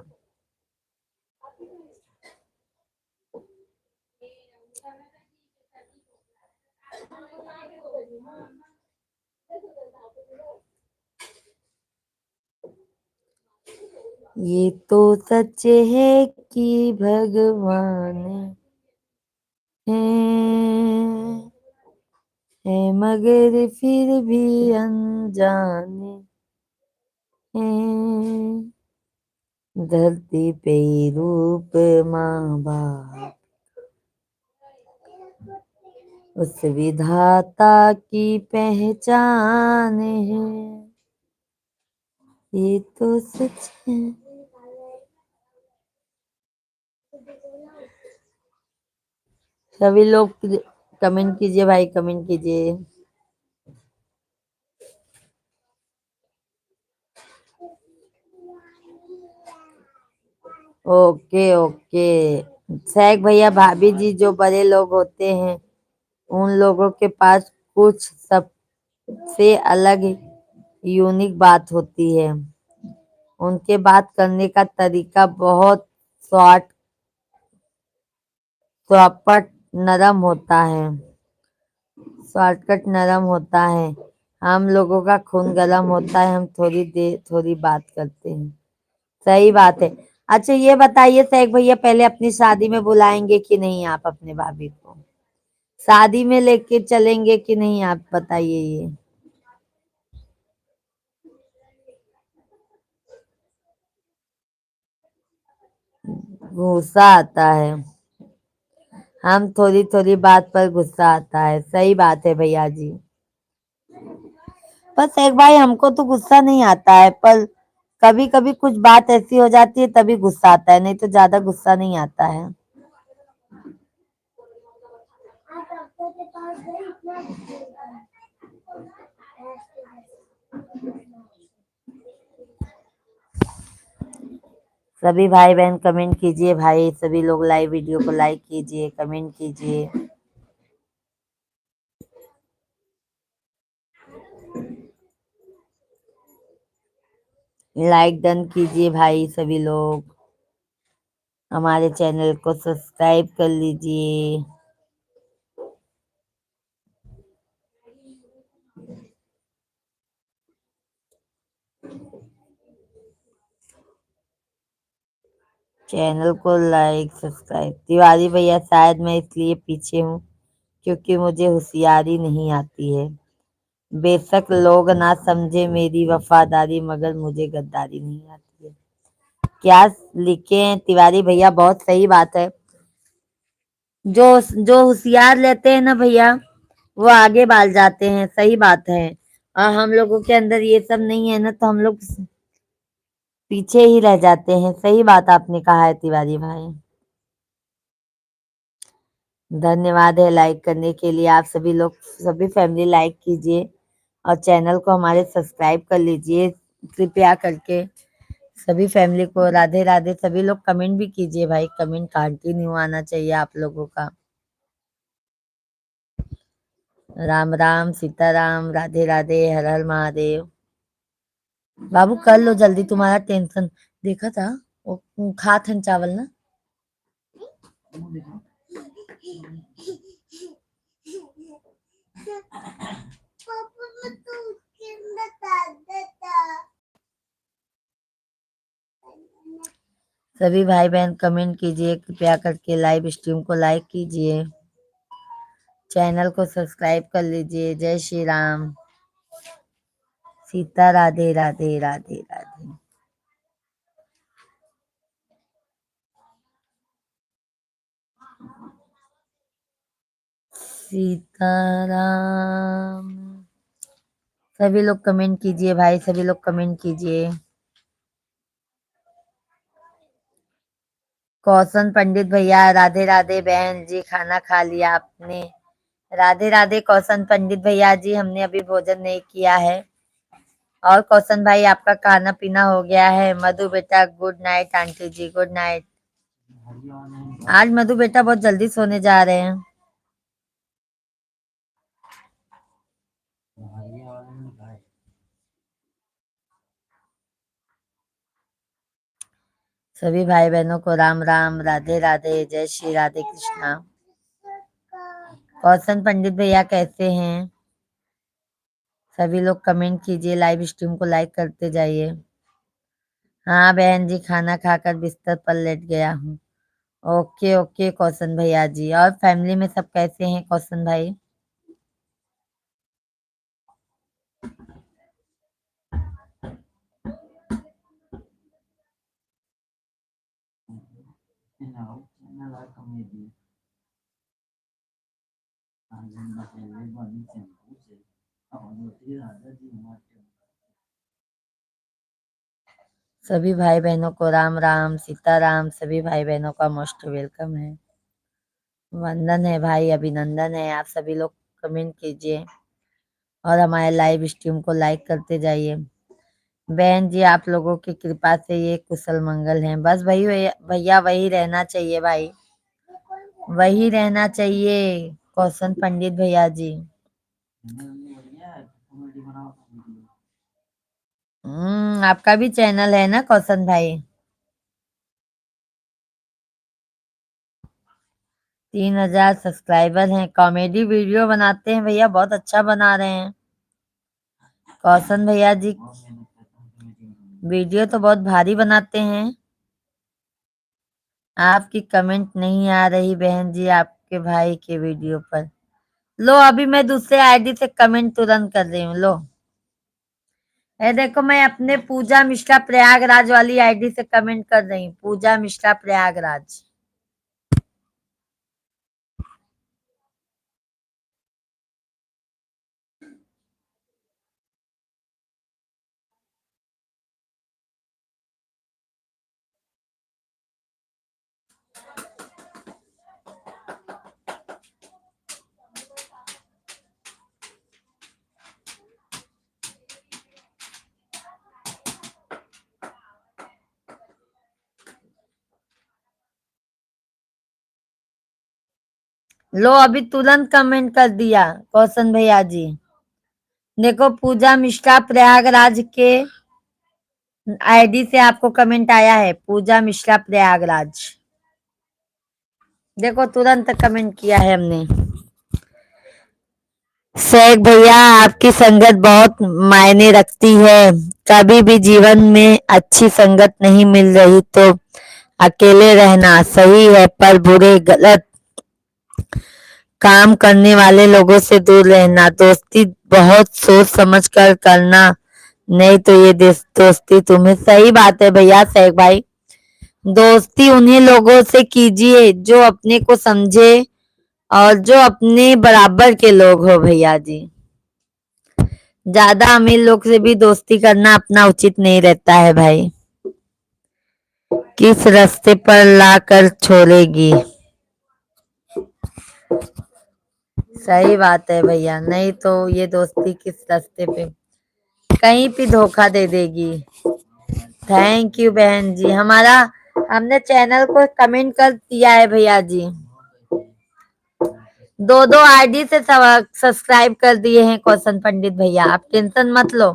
ये तो सच है कि भगवान है मगर फिर भी अनजाने हैं। धरती पे रूप माँ बाप उस विधाता की पहचान है। ये तो सच है। सभी लोग कमेंट कीजिए भाई, कमेंट कीजिए। Okay okay. सैक भैया भाभी जी जो बड़े लोग होते हैं उन लोगों के पास कुछ सबसे अलग यूनिक बात होती है। उनके बात करने का तरीका बहुत शॉर्ट चौपट नरम होता है। शॉर्टकट नरम होता है। हम लोगों का खून गरम होता है, हम थोड़ी देर थोड़ी बात करते हैं। सही बात है। अच्छा ये बताइए शेख भैया, पहले अपनी शादी में बुलाएंगे कि नहीं आप अपने भाभी को? शादी में लेके चलेंगे कि नहीं आप बताइए ये। गुस्सा आता है। हम थोड़ी थोड़ी बात पर गुस्सा आता है। सही बात है भैया जी। बस एक भाई हमको तो गुस्सा नहीं आता है, पर कभी कभी कुछ बात ऐसी हो जाती है तभी गुस्सा आता है, नहीं तो ज्यादा गुस्सा नहीं आता है। सभी भाई बहन कमेंट कीजिए भाई, सभी लोग लाइव वीडियो को लाइक कीजिए, कमेंट कीजिए। लाइक डन कीजिए भाई सभी लोग। हमारे चैनल को सब्सक्राइब कर लीजिए। चैनल को लाइक सब्सक्राइब। तिवारी भैया शायद मैं इसलिए पीछे हूँ क्योंकि मुझे होशियारी नहीं आती है। बेशक लोग ना समझे मेरी वफादारी, मगर मुझे गद्दारी नहीं आती है। क्या लिखे हैं तिवारी भैया, बहुत सही बात है। जो जो होशियार लेते हैं ना भैया वो आगे बाल जाते हैं। सही बात है। और हम लोगों के अंदर ये सब नहीं है ना, तो हम लोग पीछे ही रह जाते हैं। सही बात आपने कहा है तिवारी भाई। धन्यवाद है लाइक करने के लिए। आप सभी लोग, सभी फैमिली लाइक कीजिए और चैनल को हमारे सब्सक्राइब कर लीजिए कृपया करके। सभी फैमिली को राधे राधे। सभी लोग कमेंट भी कीजिए भाई, कमेंट कंटिन्यू आना चाहिए आप लोगों का। राम राम सीताराम, राधे राधे, हर हर महादेव। बाबू कर लो जल्दी, तुम्हारा टेंशन देखा था वो खात हन चावल ना। सभी भाई बहन कमेंट कीजिए कृपया करके, लाइव स्ट्रीम को लाइक कीजिए, चैनल को सब्सक्राइब कर लीजिए। जय श्री राम, सीता राधे राधे राधे राधे। सीताराम। सभी लोग कमेंट कीजिए भाई, सभी लोग कमेंट कीजिए। कौशन पंडित भैया राधे राधे। बहन जी खाना खा लिया आपने? राधे राधे कौशन पंडित भैया जी, हमने अभी भोजन नहीं किया है। और कौशन भाई आपका खाना पीना हो गया है? मधु बेटा गुड नाइट। आंटी जी गुड नाइट। आज मधु बेटा बहुत जल्दी सोने जा रहे हैं। सभी भाई बहनों को राम राम, राधे राधे, जय श्री राधे कृष्णा। कौशन पंडित भैया कैसे हैं? सभी लोग कमेंट कीजिए, लाइव स्ट्रीम को लाइक करते जाइए। हाँ बहन जी खाना खाकर बिस्तर पर लेट गया हूँ। ओके ओके कौशन भैया जी। और फैमिली में सब कैसे हैं कौशन भाई? सभी भाई बहनों को राम राम सीताराम। सभी भाई बहनों का मोस्ट वेलकम है, वंदन है भाई, अभिनंदन है। आप सभी लोग कमेंट कीजिए और हमारे लाइव स्ट्रीम को लाइक करते जाइए। बहन जी आप लोगों की कृपा से ये कुशल मंगल है। बस भाई भैया वही रहना चाहिए भाई, वही रहना चाहिए कौशन पंडित भैया जी। आपका भी चैनल है ना कौशन भाई? 3000 सब्सक्राइबर हैं। कॉमेडी वीडियो बनाते हैं भैया, बहुत अच्छा बना रहे हैं कौशन भैया जी। वीडियो तो बहुत भारी बनाते हैं। आपकी कमेंट नहीं आ रही बहन जी आपके भाई के वीडियो पर। लो अभी मैं दूसरे आईडी से कमेंट तुरंत कर रही हूँ। लो ये देखो, मैं अपने पूजा मिश्रा प्रयागराज वाली आईडी से कमेंट कर रही हूँ। पूजा मिश्रा प्रयागराज। लो अभी तुरंत कमेंट कर दिया कौशन भैया जी। देखो पूजा मिश्रा प्रयागराज के आईडी से आपको कमेंट आया है, पूजा मिश्रा प्रयागराज। देखो तुरंत कमेंट किया है हमने। शेख भैया आपकी संगत बहुत मायने रखती है। कभी भी जीवन में अच्छी संगत नहीं मिल रही तो अकेले रहना सही है, पर बुरे गलत काम करने वाले लोगों से दूर रहना। दोस्ती बहुत सोच समझ कर करना, नहीं तो ये दोस्ती तुम्हें। सही बात है भैया शेख भाई। दोस्ती उन्हीं लोगों से कीजिए जो अपने को समझे और जो अपने बराबर के लोग हो भैया जी। ज्यादा अमीर लोग से भी दोस्ती करना अपना उचित नहीं रहता है भाई। किस रास्ते पर ला कर छोड़ेगी। सही बात है भैया, नहीं तो ये दोस्ती किस रास्ते पे कहीं भी धोखा दे देगी। थैंक यू बहन जी। हमारा हमने चैनल को कमेंट कर दिया है भैया जी। दो दो आईडी से सब्सक्राइब कर दिए हैं कौशन पंडित भैया, आप टेंशन मत लो।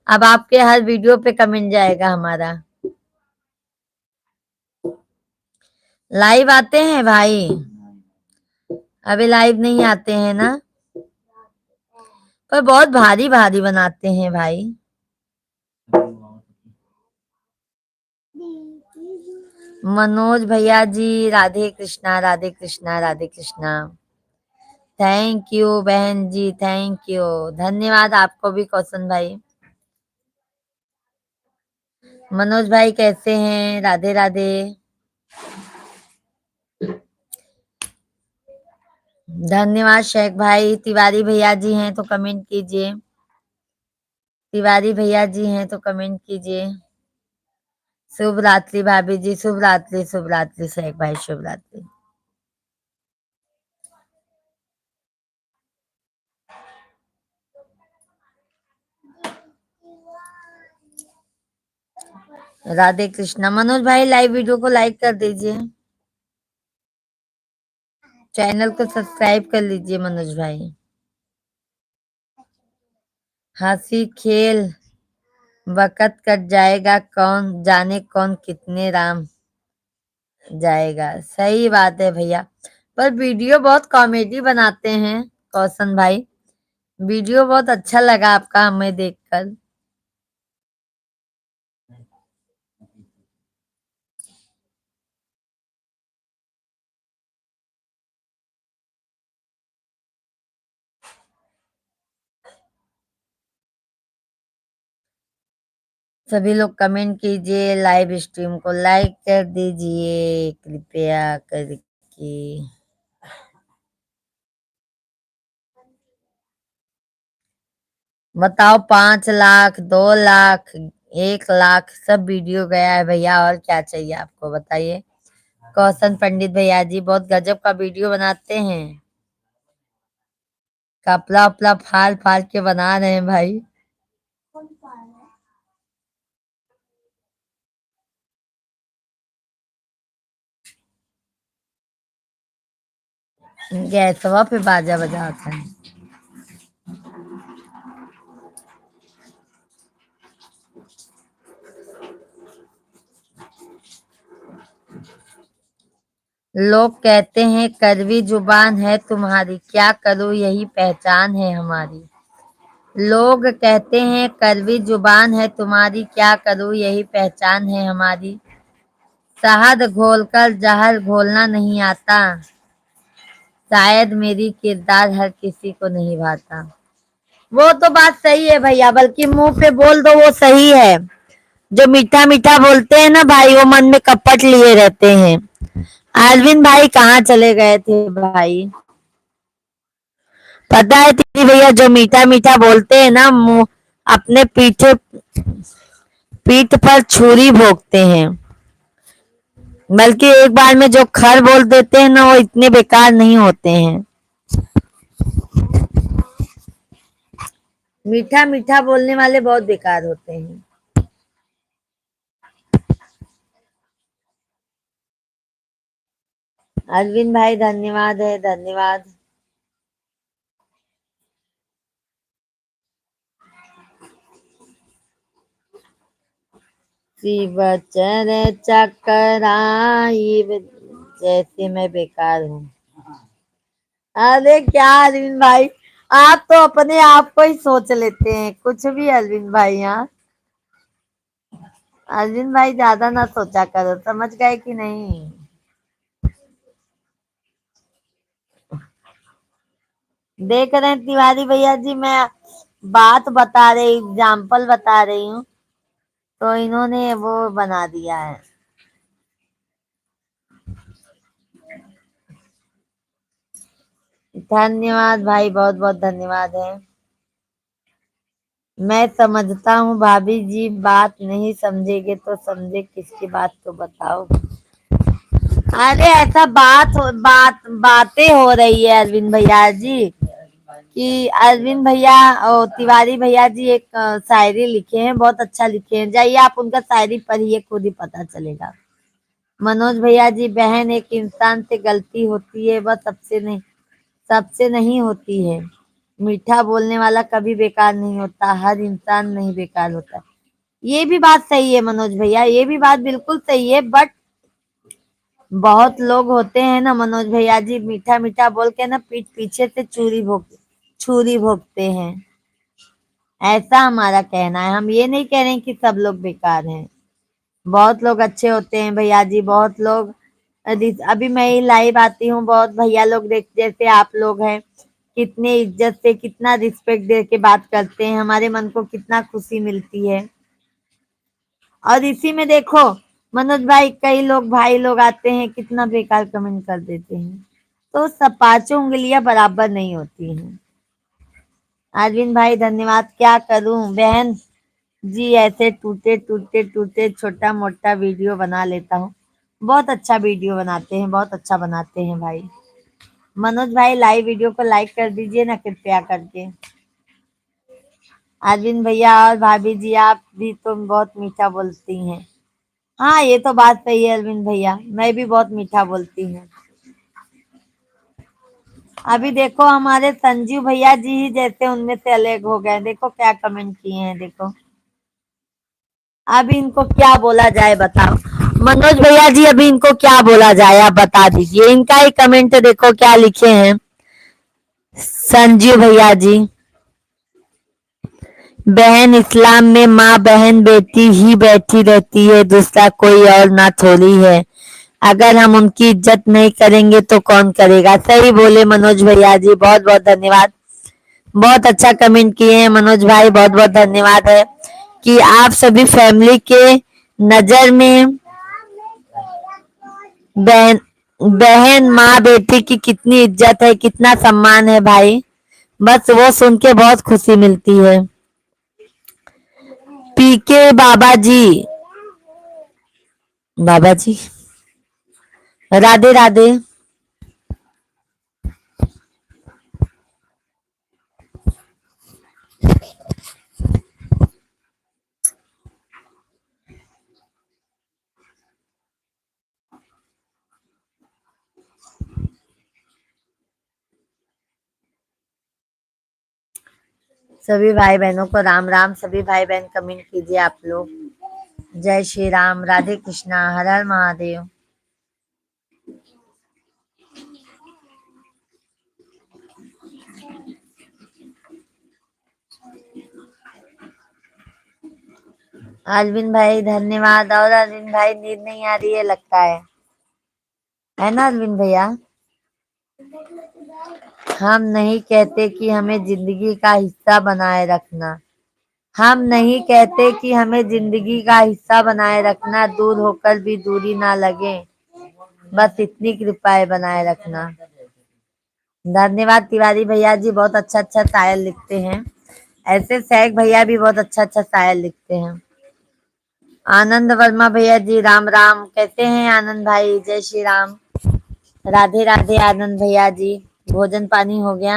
अब आपके हर वीडियो पे कमेंट जाएगा हमारा। लाइव आते हैं भाई, अभी लाइव नहीं आते हैं ना, पर बहुत भारी भारी बनाते हैं भाई। मनोज भैया जी, राधे कृष्णा राधे कृष्णा राधे कृष्णा। थैंक यू बहन जी, थैंक यू, धन्यवाद आपको भी कौशन भाई। मनोज भाई कैसे हैं, राधे राधे। धन्यवाद शेख भाई। तिवारी भैया जी हैं तो कमेंट कीजिए, तिवारी भैया जी हैं तो कमेंट कीजिए। शुभ रात्रि भाभी जी, शुभ रात्रि, शुभ रात्रि शेख भाई, शुभ रात्रि। राधे कृष्णा। मनोज भाई लाइव वीडियो को लाइक कर दीजिए, चैनल को सब्सक्राइब कर लीजिए मनोज भाई। हंसी खेल वक़्त कट जाएगा, कौन जाने कौन कितने राम जाएगा। सही बात है भैया, पर वीडियो बहुत कॉमेडी बनाते हैं कौशन भाई। वीडियो बहुत अच्छा लगा आपका हमें देखकर। सभी लोग कमेंट कीजिए, लाइव स्ट्रीम को लाइक कर दीजिए कृपया करके। बताओ, 5 लाख, 2 लाख, 1 लाख सब वीडियो गया है भैया, और क्या चाहिए आपको बताइए। कौशन पंडित भैया जी बहुत गजब का वीडियो बनाते हैं, कपड़ा उपड़ा फाड़ फाड़ के बना रहे हैं भाई। गैसवा पे बाजा बजाता है। लोग कहते हैं कड़वी जुबान है तुम्हारी, क्या करूं यही पहचान है हमारी। लोग कहते हैं कड़वी जुबान है तुम्हारी, क्या करूं यही पहचान है हमारी। शहद घोलकर जहर घोलना नहीं आता, शायद मेरी किरदार हर किसी को नहीं भाता। वो तो बात सही है भैया, बल्कि मुंह पे बोल दो वो सही है। जो मीठा मीठा बोलते हैं ना भाई, वो मन में कपट लिए रहते हैं। अरविंद भाई कहाँ चले गए थे भाई। पता है दीदी भैया, जो मीठा मीठा बोलते हैं ना, मुंह अपने पीछे पीठ पर छुरी भोंकते हैं। बल्कि एक बार में जो खर बोल देते हैं ना, वो इतने बेकार नहीं होते हैं। मीठा मीठा बोलने वाले बहुत बेकार होते हैं। अरविंद भाई धन्यवाद है, धन्यवाद। शिव चर चकराई, जैसे मैं बेकार हूँ। अरे क्या अरविंद भाई, आप तो अपने आप को ही सोच लेते हैं कुछ भी अरविंद भाई। यहाँ अरविंद भाई ज्यादा ना सोचा करो, समझ गए कि नहीं। देख रहे हैं तिवारी भैया जी, मैं बात बता रही, एग्जाम्पल बता रही हूँ, तो इन्होंने वो बना दिया है। धन्यवाद भाई, बहुत बहुत धन्यवाद है। मैं समझता हूँ भाभी जी, बात नहीं समझेंगे तो समझे किसकी बात, तो बताओ। अरे ऐसा बातें हो रही है अरविंद भैया जी, कि अरविंद भैया तिवारी भैया जी एक शायरी लिखे हैं, बहुत अच्छा लिखे हैं, जाइए आप उनका शायरी पढ़िए, खुद ही पता चलेगा। मनोज भैया जी, बहन एक इंसान से गलती होती है, वह सबसे नहीं होती है। मीठा बोलने वाला कभी बेकार नहीं होता, हर इंसान नहीं बेकार होता। ये भी बात सही है मनोज भैया, ये भी बात बिल्कुल सही है, बट बहुत लोग होते हैं ना मनोज भैया जी, मीठा मीठा बोल के ना पीठ पीछे से छुरी भोंकते हैं। ऐसा हमारा कहना है, हम ये नहीं कह रहे हैं कि सब लोग बेकार हैं, बहुत लोग अच्छे होते हैं भैया जी, बहुत लोग। अभी मैं ही लाइव आती हूँ, बहुत भैया लोग देख, जैसे आप लोग हैं, कितने इज्जत से कितना रिस्पेक्ट दे के बात करते हैं, हमारे मन को कितना खुशी मिलती है। और इसी में देखो मनोज भाई, कई लोग भाई लोग आते हैं, कितना बेकार कमेंट कर देते हैं, तो सब पांचों उंगलियां बराबर नहीं होती हैं। अरविंद भाई धन्यवाद, क्या करूं बहन जी, ऐसे टूटे टूटे टूटे छोटा मोटा वीडियो बना लेता हूँ। बहुत अच्छा वीडियो बनाते हैं, बहुत अच्छा बनाते हैं भाई। मनोज भाई लाइव वीडियो को लाइक कर दीजिए ना कृपया करके। अरविंद भैया और भाभी जी, आप भी तो बहुत मीठा बोलती हैं। हाँ ये तो बात सही है अरविंद भैया, मैं भी बहुत मीठा बोलती हूँ। अभी देखो हमारे संजीव भैया जी ही जैसे उनमें से अलग हो गए, देखो क्या कमेंट किए हैं, देखो। अभी इनको क्या बोला जाए बताओ मनोज भैया जी, अभी इनको क्या बोला जाए आप बता दीजिए, इनका ही कमेंट देखो क्या लिखे हैं संजीव भैया जी। बहन इस्लाम में माँ बहन बेटी ही बैठी रहती है, दूसरा कोई और ना थोड़ी है। अगर हम उनकी इज्जत नहीं करेंगे तो कौन करेगा। सही बोले मनोज भैया जी, बहुत बहुत धन्यवाद। बहुत अच्छा कमेंट किए हैं मनोज भाई, बहुत बहुत धन्यवाद है कि आप सभी फैमिली के नजर में बहन बहन माँ बेटी की कितनी इज्जत है, कितना सम्मान है भाई, बस वो सुन के बहुत खुशी मिलती है। पीके बाबा जी राधे राधे। सभी भाई बहनों को राम राम, सभी भाई बहन कमेंट कीजिए आप लोग। जय श्री राम, राधे कृष्णा, हर हर महादेव। अरविंद भाई धन्यवाद। और अरविंद भाई नींद नहीं आ रही है लगता है ना अरविंद भैया। हम नहीं कहते कि हमें जिंदगी का हिस्सा बनाए रखना, हम नहीं कहते कि हमें जिंदगी का हिस्सा बनाए रखना, दूर होकर भी दूरी ना लगे, बस इतनी कृपाएं बनाए रखना। धन्यवाद तिवारी भैया जी, बहुत अच्छा अच्छा शायर लिखते हैं, ऐसे सैग भैया भी बहुत अच्छा अच्छा शायर लिखते हैं। आनंद वर्मा भैया जी राम राम, कैसे हैं आनंद भाई, जय श्री राम, राधे राधे आनंद भैया जी। भोजन पानी हो गया।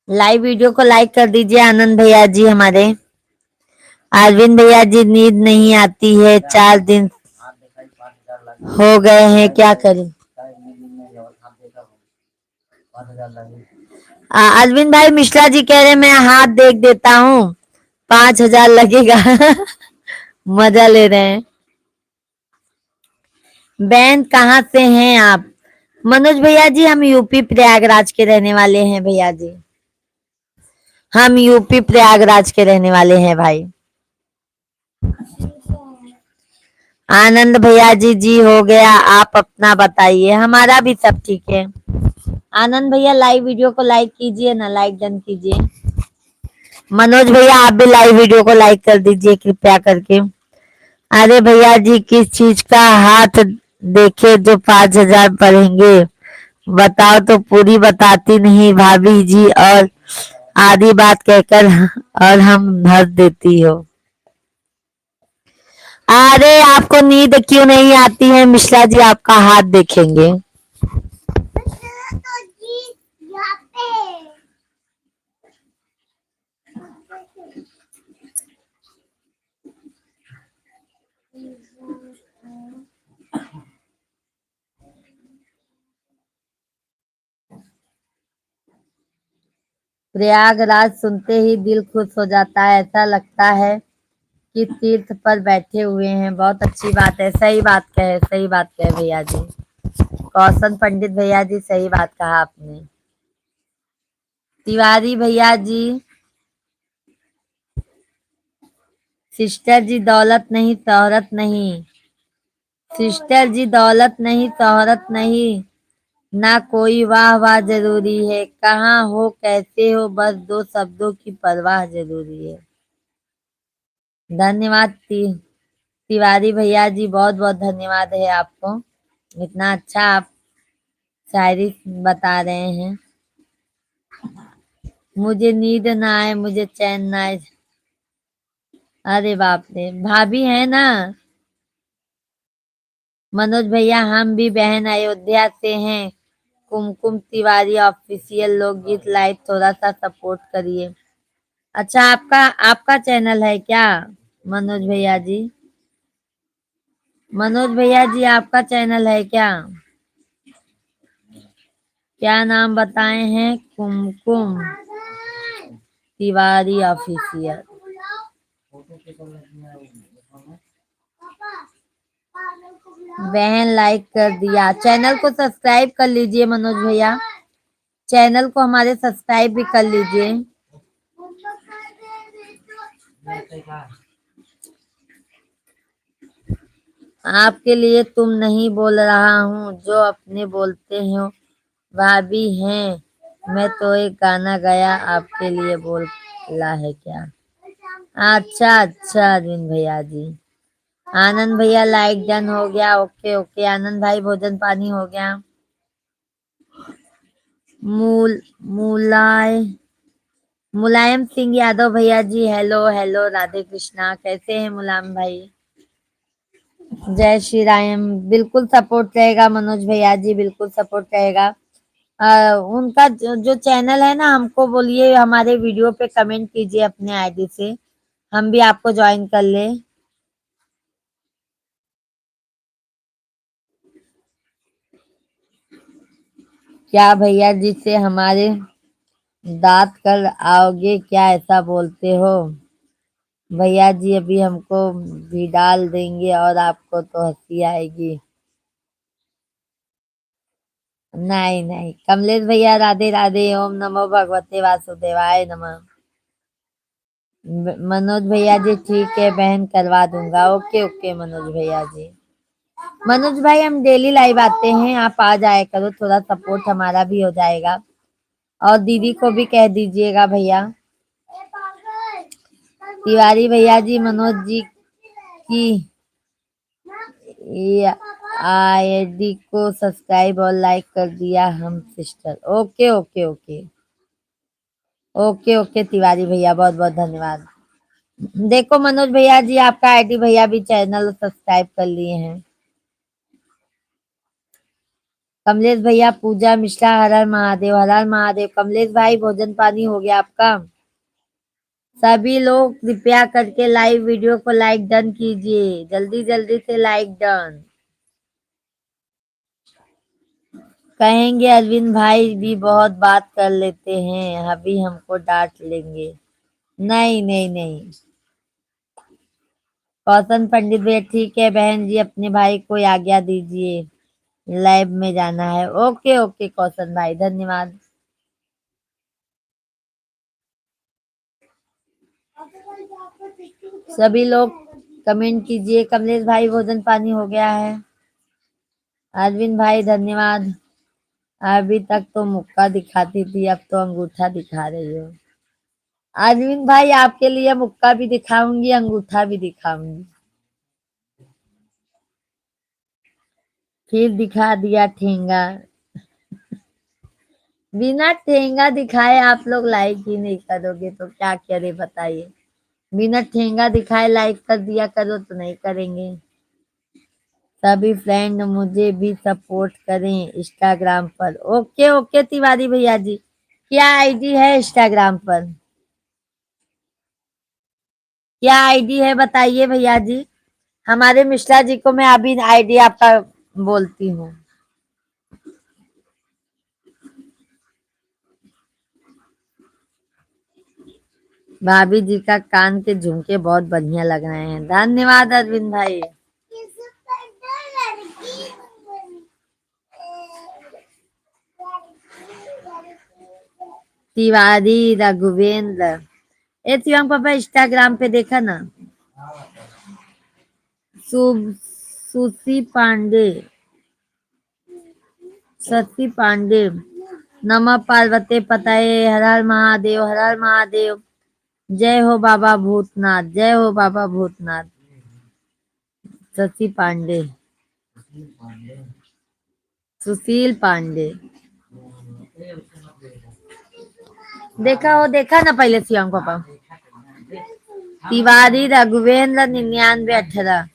लाइव वीडियो को लाइक कर दीजिए आनंद भैया जी हमारे। अरविंद भैया जी नींद नहीं आती है, 4 दिन हो गए हैं, क्या करें। अरविंद भाई मिश्रा जी कह रहे मैं हाथ देख देता हूँ, 5,000 लगेगा। मजा ले रहे हैं। बैंड कहाँ से हैं आप। मनोज भैया जी हम यूपी प्रयागराज के रहने वाले हैं भैया जी, हम यूपी प्रयागराज के रहने वाले हैं भाई। आनंद भैया जी जी हो गया, आप अपना बताइए, हमारा भी सब ठीक है। आनंद भैया लाइव वीडियो को लाइक कीजिए ना, लाइक डन कीजिए। मनोज भैया आप भी लाइव वीडियो को लाइक कर दीजिए कृपया करके। अरे भैया जी किस चीज का हाथ देखे जो 5,000 पढ़ेंगे, बताओ तो पूरी बताती नहीं भाभी जी, और आधी बात कहकर और हम भर देती हो। अरे आपको नींद क्यों नहीं आती है मिश्रा जी, आपका हाथ देखेंगे। प्रयागराज सुनते ही दिल खुश हो जाता है, ऐसा लगता है कि तीर्थ पर बैठे हुए हैं। बहुत अच्छी बात है, सही बात कहे, सही बात कहे भैया जी। कौशन पंडित भैया जी, सही बात कहा आपने। तिवारी भैया जी, सिस्टर जी दौलत नहीं शोहरत नहीं, सिस्टर जी दौलत नहीं शोहरत नहीं, ना कोई वाह वाह जरूरी है, कहाँ हो कैसे हो, बस दो शब्दों की परवाह जरूरी है। धन्यवाद तिवारी भैया जी, बहुत बहुत धन्यवाद है आपको। इतना अच्छा आप शायरी बता रहे हैं। मुझे नींद ना आए, मुझे चैन ना आए। अरे बाप रे, भाभी है ना। मनोज भैया, हम भी बहन अयोध्या से हैं। कुमकुम तिवारी ऑफिशियल लोकगीत लाइव, थोड़ा सा सपोर्ट करिए। अच्छा, आपका आपका चैनल है क्या मनोज भैया जी? मनोज भैया जी, आपका चैनल है क्या? क्या नाम बताए हैं? कुमकुम तिवारी ऑफिशियल। बहन लाइक कर दिया, चैनल को सब्सक्राइब कर लीजिए मनोज भैया, चैनल को हमारे सब्सक्राइब भी कर लीजिए। आपके लिए तुम नहीं बोल रहा हूँ, जो अपने बोलते हो भाभी हैं। मैं तो एक गाना गाया, आपके लिए बोला है क्या? अच्छा अच्छा अरविंद भैया जी। आनंद भैया लाइक डन हो गया, ओके ओके आनंद भाई, भोजन पानी हो गया। मूल मुलाय मुलायम सिंह यादव भैया जी, हेलो हेलो, राधे कृष्णा, कैसे हैं मुलायम भाई? जय श्री राम। बिल्कुल सपोर्ट रहेगा मनोज भैया जी, बिल्कुल सपोर्ट रहेगा। उनका जो चैनल है ना, हमको बोलिए, हमारे वीडियो पे कमेंट कीजिए अपने आईडी से, हम भी आपको ज्वाइन कर ले। क्या भैया जी से हमारे दांत कर आओगे क्या, ऐसा बोलते हो? भैया जी अभी हमको भी डाल देंगे और आपको तो हंसी आएगी। नहीं नहीं कमलेश भैया, राधे राधे, ओम नमो भगवते वासुदेवाय नमः। मनोज भैया जी, ठीक है बहन, करवा दूंगा, ओके ओके मनोज भैया जी। मनोज भाई, हम डेली लाइव आते हैं, आप आ जाया करो, थोड़ा सपोर्ट हमारा भी हो जाएगा। और दीदी को भी कह दीजिएगा भैया। तिवारी भैया जी, मनोज जी की ये आईडी को सब्सक्राइब और लाइक कर दिया हम sister, okay okay okay. Okay okay Tiwari भैया, बहुत बहुत धन्यवाद। देखो मनोज भैया जी, आपका आईडी भैया भी चैनल सब्सक्राइब कर लिए हैं। कमलेश भैया, पूजा मिश्रा, हर हर महादेव, हर हर महादेव। कमलेश भाई, भोजन पानी हो गया आपका? सभी लोग कृपया करके लाइव वीडियो को लाइक डन कीजिए, जल्दी जल्दी से लाइक डन। कहेंगे अरविंद भाई भी बहुत बात कर लेते हैं, अभी हमको डांट लेंगे। नहीं नहीं नहीं। कौशन पंडित भैया, ठीक है बहन जी, अपने भाई को आज्ञा दीजिए, लैब में जाना है। ओके ओके कौशन भाई, धन्यवाद। सभी लोग कमेंट कीजिए। कमलेश भाई, भोजन पानी हो गया है? अरविंद भाई, धन्यवाद। अभी तक तो मुक्का दिखाती थी, अब तो अंगूठा दिखा रही हो। अरविंद भाई, आपके लिए मुक्का भी दिखाऊंगी, अंगूठा भी दिखाऊंगी। फिर दिखा दिया ठेंगा। बिना ठेंगा दिखाए आप लोग लाइक ही नहीं करोगे तो क्या करे बताइए। बिना ठेंगा दिखाए लाइक कर दिया करो तो नहीं करेंगे। सभी फ्रेंड मुझे भी सपोर्ट करें इंस्टाग्राम पर। ओके ओके तिवारी भैया जी, क्या आईडी है इंस्टाग्राम पर? क्या आईडी है बताइए भैया जी। हमारे मिश्रा जी को मैं अभी आईडी आपका बोलती हूँ। भाभी जी का कान के झुमके बहुत बढ़िया लग रहे हैं। धन्यवाद अरविंद भाई। तिवारी रघुवेंद्र। ए शिवम पापा इंस्टाग्राम पे देखा ना। सु, सुशी पांडे, शशि पांडे। नमः पार्वती पताये, हर हर महादेव, हर हर महादेव। जय हो बाबा भूतनाथ, जय हो बाबा भूतनाथ। शशि पांडे, सुशील पांडे। देखा हो, देखा ना पहले शिवम पापा। तिवारी रघुवेंद्र 9918।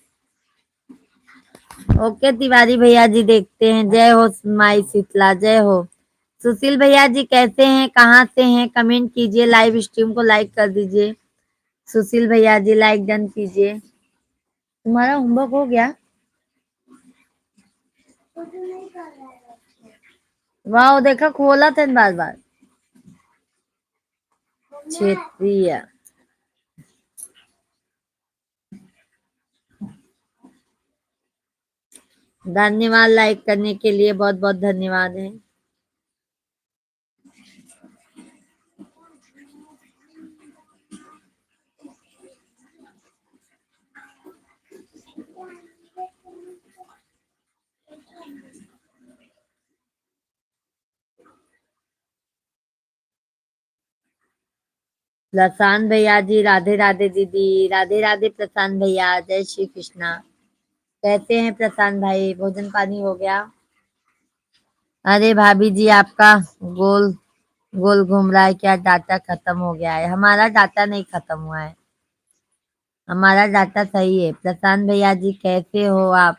ओके तिवारी भैया जी देखते हैं। जय हो माई शीतला, जय हो। सुशील भैया जी कैसे हैं, कहाँ से हैं, कमेंट कीजिए, लाइव स्ट्रीम को लाइक कर दीजिए। सुशील भैया जी लाइक डन कीजिए। तुम्हारा होमवर्क हो गया? वाह देखा, खोला था बार बार। क्षेत्रीय। धन्यवाद लाइक करने के लिए, बहुत बहुत धन्यवाद है। प्रशांत भैया जी राधे राधे दीदी, राधे राधे प्रशांत भैया, जय श्री कृष्णा। कहते हैं प्रशांत भाई, भोजन पानी हो गया? अरे भाभी जी आपका गोल गोल घूम रहा है क्या? डाटा खत्म हो गया है? हमारा डाटा नहीं खत्म हुआ है, हमारा डाटा सही है। प्रशांत भैया जी कैसे हो आप?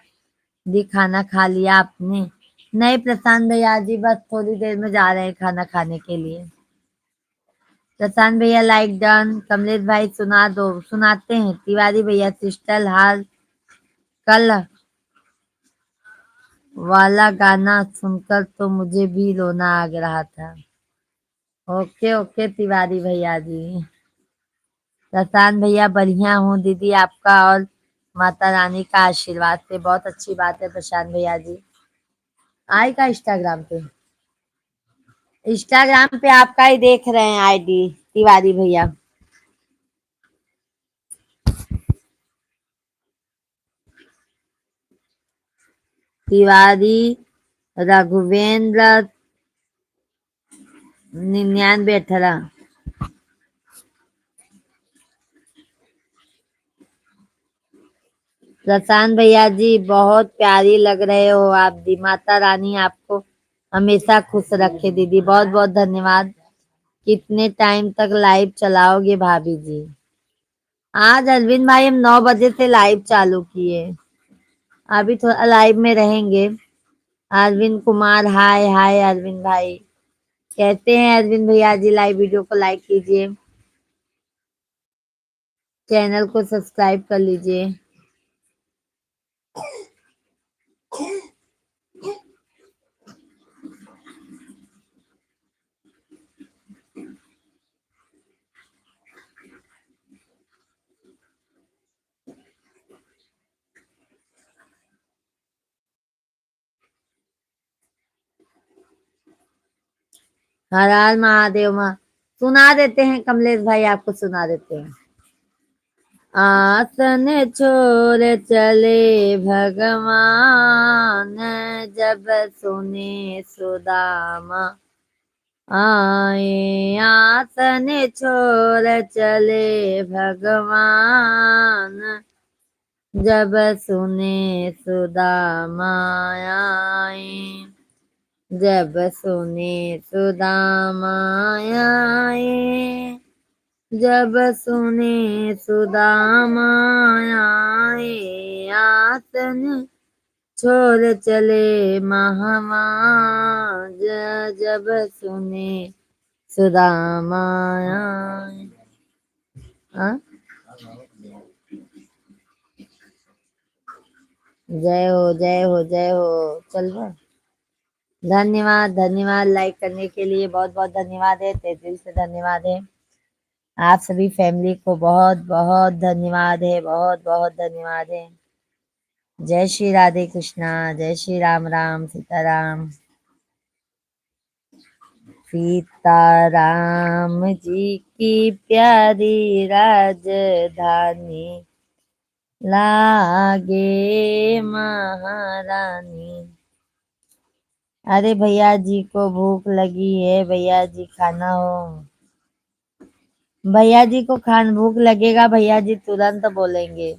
दी खाना खा लिया आपने? नहीं प्रशांत भैया जी, बस थोड़ी देर में जा रहे हैं खाना खाने के लिए। प्रशांत भैया लाइक डन। कमलेश भाई सुना दो। सुनाते हैं। तिवारी भैया सिस्टर हाल कल वाला गाना सुनकर तो मुझे भी रोना आ रहा था। ओके ओके तिवारी भैया जी। प्रशांत भैया बढ़िया हूँ दीदी, आपका और माता रानी का आशीर्वाद से। बहुत अच्छी बात है प्रशांत भैया जी। आएगा इंस्टाग्राम पे? इंस्टाग्राम पे आपका ही देख रहे हैं आईडी तिवारी भैया। तिवारी रघुवेंद्र 9918। प्रशांत भैया जी बहुत प्यारी लग रहे हो आप दी। माता रानी आपको हमेशा खुश रखे दीदी, बहुत बहुत धन्यवाद। कितने टाइम तक लाइव चलाओगे भाभी जी? आज अरविंद भाई हम 9 बजे से लाइव चालू किए, अभी थोड़ा लाइव में रहेंगे। अरविंद कुमार हाय हाय अरविंद भाई, कहते हैं अरविंद भैया जी लाइव वीडियो को लाइक कीजिए, चैनल को सब्सक्राइब कर लीजिए। हर हर महादेव माँ। सुना देते हैं कमलेश भाई, आपको सुना देते हैं। आसन छोड़ चले भगवान, जब सुने सुदामा आए। आसन छोड़ चले भगवान, जब सुने सुदामा आए। जब सुने सुदामा आए, जब सुने सुदामा आए, आसन छोड़ चले महाराज, जब सुने सुदामा आए। हाँ? जय हो जय हो जय हो। चल रहा। धन्यवाद धन्यवाद लाइक करने के लिए, बहुत बहुत धन्यवाद है, तहे दिल से धन्यवाद है। आप सभी फैमिली को बहुत बहुत धन्यवाद है, बहुत बहुत धन्यवाद है। जय श्री राधे कृष्णा, जय श्री राम राम सीताराम। सीताराम जी की प्यारी राजधानी, लागे महारानी। अरे भैया जी को भूख लगी है, भैया जी खाना हो। भैया जी को खान भूख लगेगा, भैया जी तुरंत बोलेंगे।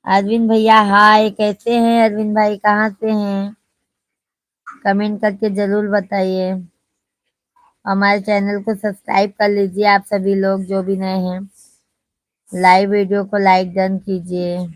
अरविंद भैया हाय, कैसे हैं अरविंद भाई, कहाँ से हैं? कमेंट करके जरूर बताइए। हमारे चैनल को सब्सक्राइब कर लीजिए आप सभी लोग जो भी नए हैं। लाइव वीडियो को लाइक डन कीजिए।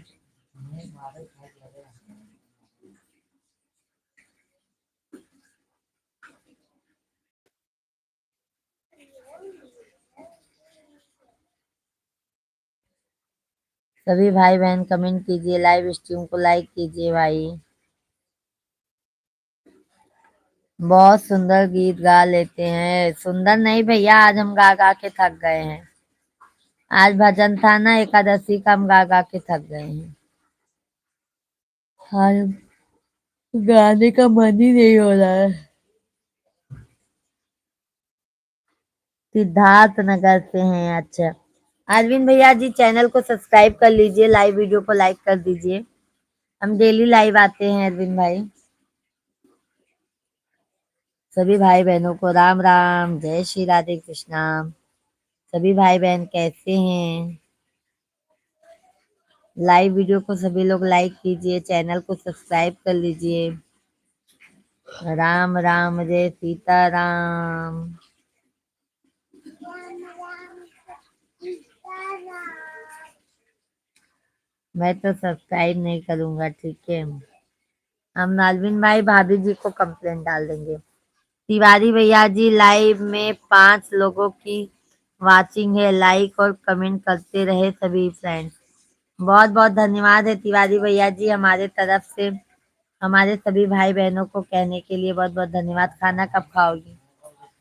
सभी भाई बहन कमेंट कीजिए, लाइव स्ट्रीम को लाइक कीजिए भाई। बहुत सुंदर गीत गा लेते हैं। सुंदर नहीं भैया, आज हम गा गा के थक गए हैं। आज भजन था ना एकादशी का, हम गा गा के थक गए हैं। हाँ, गाने का मन ही नहीं हो रहा है। सिद्धार्थ नगर से हैं, अच्छा। अरविंद भैया जी चैनल को सब्सक्राइब कर लीजिए, लाइव वीडियो को लाइक कर दीजिए। हम डेली लाइव आते हैं अरविंद भाई। सभी भाई बहनों को राम राम, जय श्री राधे कृष्णा। सभी भाई बहन कैसे हैं? लाइव वीडियो को सभी लोग लाइक कीजिए, चैनल को सब्सक्राइब कर लीजिए। राम राम जय सीताराम। मैं तो सब्सक्राइब नहीं करूंगा, ठीक है। हम नालविन भाई भाभी जी को कंप्लेंट डाल देंगे। तिवारी भैया जी लाइव में 5 लोगों की वाचिंग है, लाइक और कमेंट करते रहे सभी फ्रेंड्स। बहुत बहुत धन्यवाद है तिवारी भैया जी, हमारे तरफ से हमारे सभी भाई बहनों को कहने के लिए बहुत बहुत धन्यवाद। खाना कब खाओगी?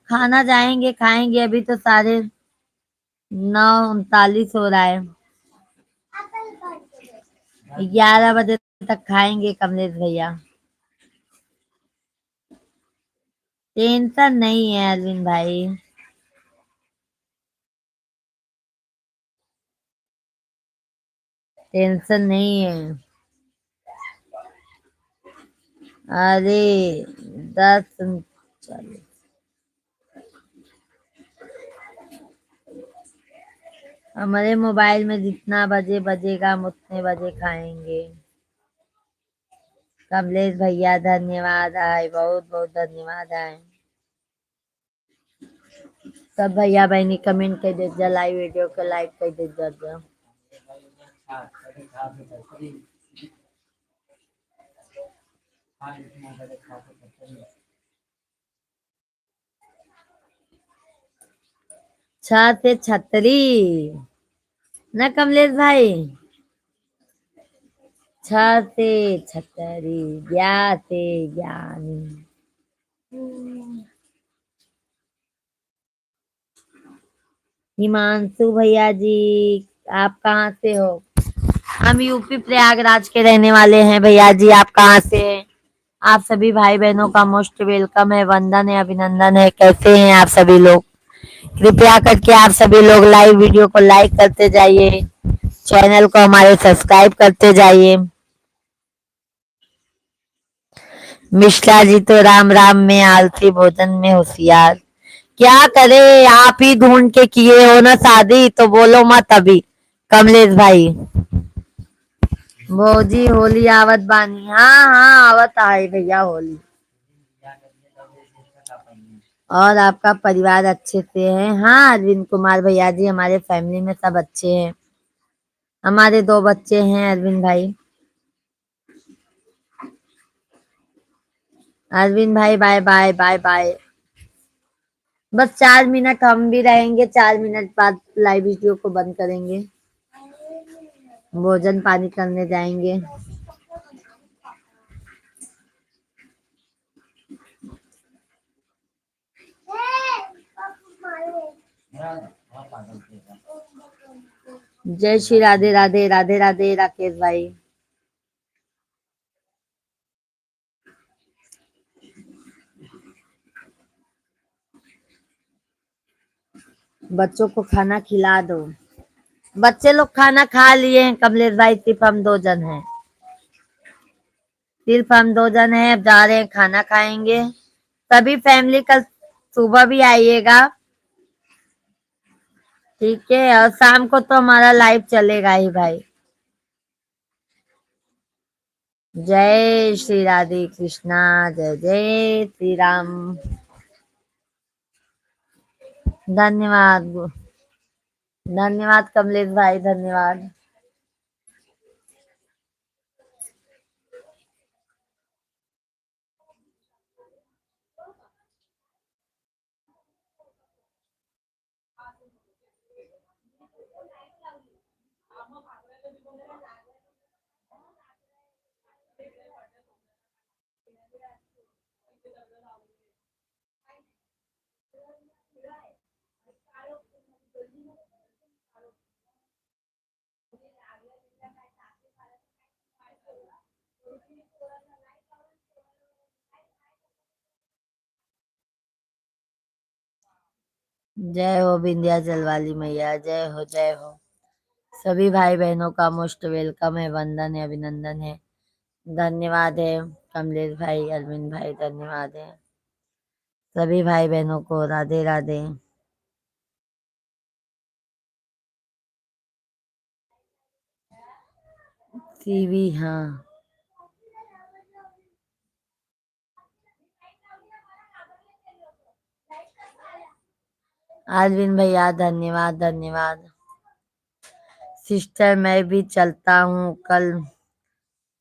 खाना जाएंगे खाएंगे, अभी तो 9:39 हो रहा है। 11 बजे तक खाएंगे कमलेश भैया। टेंशन नहीं है अरविंद भाई। टेंशन नहीं है। अरे 10:39। हमारे मोबाइल में जितना बजे बजेगा हम उतने बजे खाएंगे। कमलेश भैया धन्यवाद आए, बहुत बहुत धन्यवाद आए। सब भैया बहनी कमेंट कर दे, लाइव वीडियो को लाइक कर दे। छत से छतरी न कमलेश भाई, छत से छतरी ज्ञाते ज्ञानी। हिमांशु भैया जी आप कहाँ से हो? हम यूपी प्रयागराज के रहने वाले हैं भैया जी, आप कहाँ से हैं? आप सभी भाई बहनों का मोस्ट वेलकम है, वंदन है, अभिनंदन है। कैसे हैं आप सभी लोग? कृपया करके आप सभी लोग लाइव वीडियो को लाइक करते जाइए, चैनल को हमारे सब्सक्राइब करते जाइए। मिश्रा जी तो राम राम में आलसी, भोजन में होशियार। क्या करे, आप ही ढूंढ के किए हो ना शादी, तो बोलो मत अभी कमलेश भाई। भौजी होली आवत बानी, हाँ हाँ आवत है भैया होली। और आपका परिवार अच्छे से है? हाँ अरविंद कुमार भैया जी, हमारे फैमिली में सब अच्छे हैं। हमारे 2 बच्चे हैं अरविंद भाई। अरविंद भाई बाय बाय बाय बाय। बस 4 मिनट हम भी रहेंगे, 4 मिनट बाद लाइव वीडियो को बंद करेंगे। भोजन पानी करने जाएंगे। जय श्री राधे राधे राधे राधे राकेश भाई। बच्चों को खाना खिला दो। बच्चे लोग खाना खा लिए हैं कमलेश भाई, सिर्फ हम 2 जन हैं। सिर्फ हम 2 जन हैं, अब जा रहे हैं खाना खाएंगे। सभी फैमिली कल सुबह भी आइएगा, ठीक है? और शाम को तो हमारा लाइव चलेगा ही भाई। जय श्री राधे कृष्णा, जय जय श्री राम। धन्यवाद, धन्यवाद कमलेश भाई, धन्यवाद। जय हो विंध्याचल वाली मैया, जय हो जय हो। सभी भाई बहनों का मोस्ट वेलकम है, वंदन है, अभिनंदन है, धन्यवाद है। कमलेश भाई, अरविंद भाई, धन्यवाद है। सभी भाई बहनों को राधे राधे। सीवी, हाँ। अरविंद भैया धन्यवाद धन्यवाद। सिस्टर मैं भी चलता हूँ, कल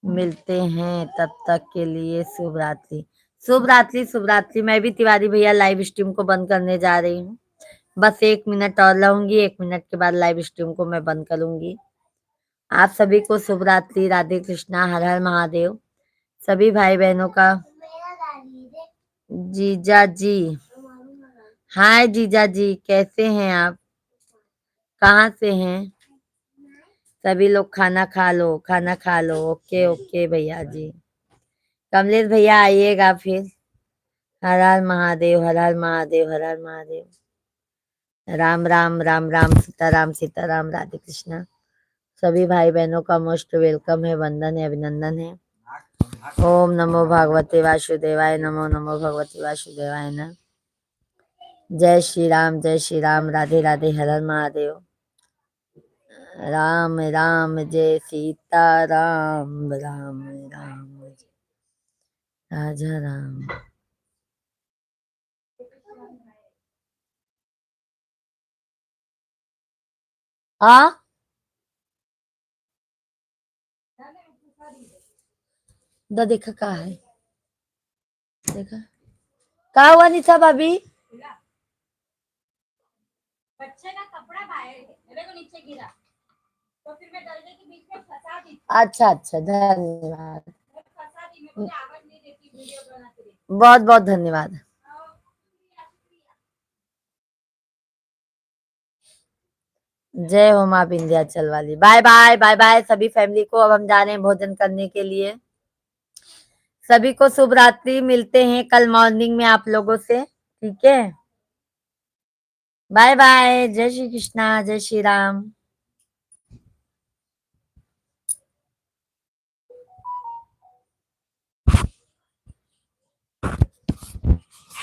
मिलते हैं, तब तक के लिए शुभ रात्रि। शुभ रात्रि, शुभ रात्रि। मैं भी तिवारी भैया लाइव स्ट्रीम को बंद करने जा रही हूँ। बस 1 मिनट और रहूंगी, 1 मिनट के बाद लाइव स्ट्रीम को मैं बंद करूंगी। आप सभी को शुभ रात्रि, राधे कृष्णा, हर हर महादेव। सभी भाई बहनों का। जीजा जी, हाय जीजा जी, कैसे हैं आप? कहाँ से हैं? सभी लोग खाना खा लो, खाना खा लो। ओके ओके भैया जी। कमलेश भैया आइएगा फिर। हर हर महादेव, हर हर महादेव, हर हर महादेव। राम राम राम राम, सीताराम सीताराम, राधे कृष्णा। सभी भाई बहनों का मोस्ट वेलकम है, वंदन है, अभिनंदन है। ओम नमो भगवते वासुदेवाय, नमो नमो भगवते वासुदेवाय नमः। जय श्री राम, राधे राधे, हर हर महादेव। राम राम जय सीता राम, राम राम जय राजा राम। हाँ, देखा कहा है, देखा कहा हुआ निशा भाभी। बच्चे का कपड़ा बाहर है, मेरे को नीचे गिरा तो फिर मैं दरवाजे के बीच में फंसा दी। अच्छा अच्छा, धन्यवाद। फंसा दी, मैं मुझे आवाज नहीं देती वीडियो बनाते हुए। बहुत बहुत धन्यवाद। जय हो माँ विंध्याचल वाली। बाय बाय बाय बाय सभी फैमिली को। अब हम जा रहे हैं भोजन करने के लिए। सभी को शुभ रात्रि, मिलते हैं कल मॉर्निंग में आप लोगों से, ठीक है? बाय बाय, जय श्री कृष्णा, जय श्री राम।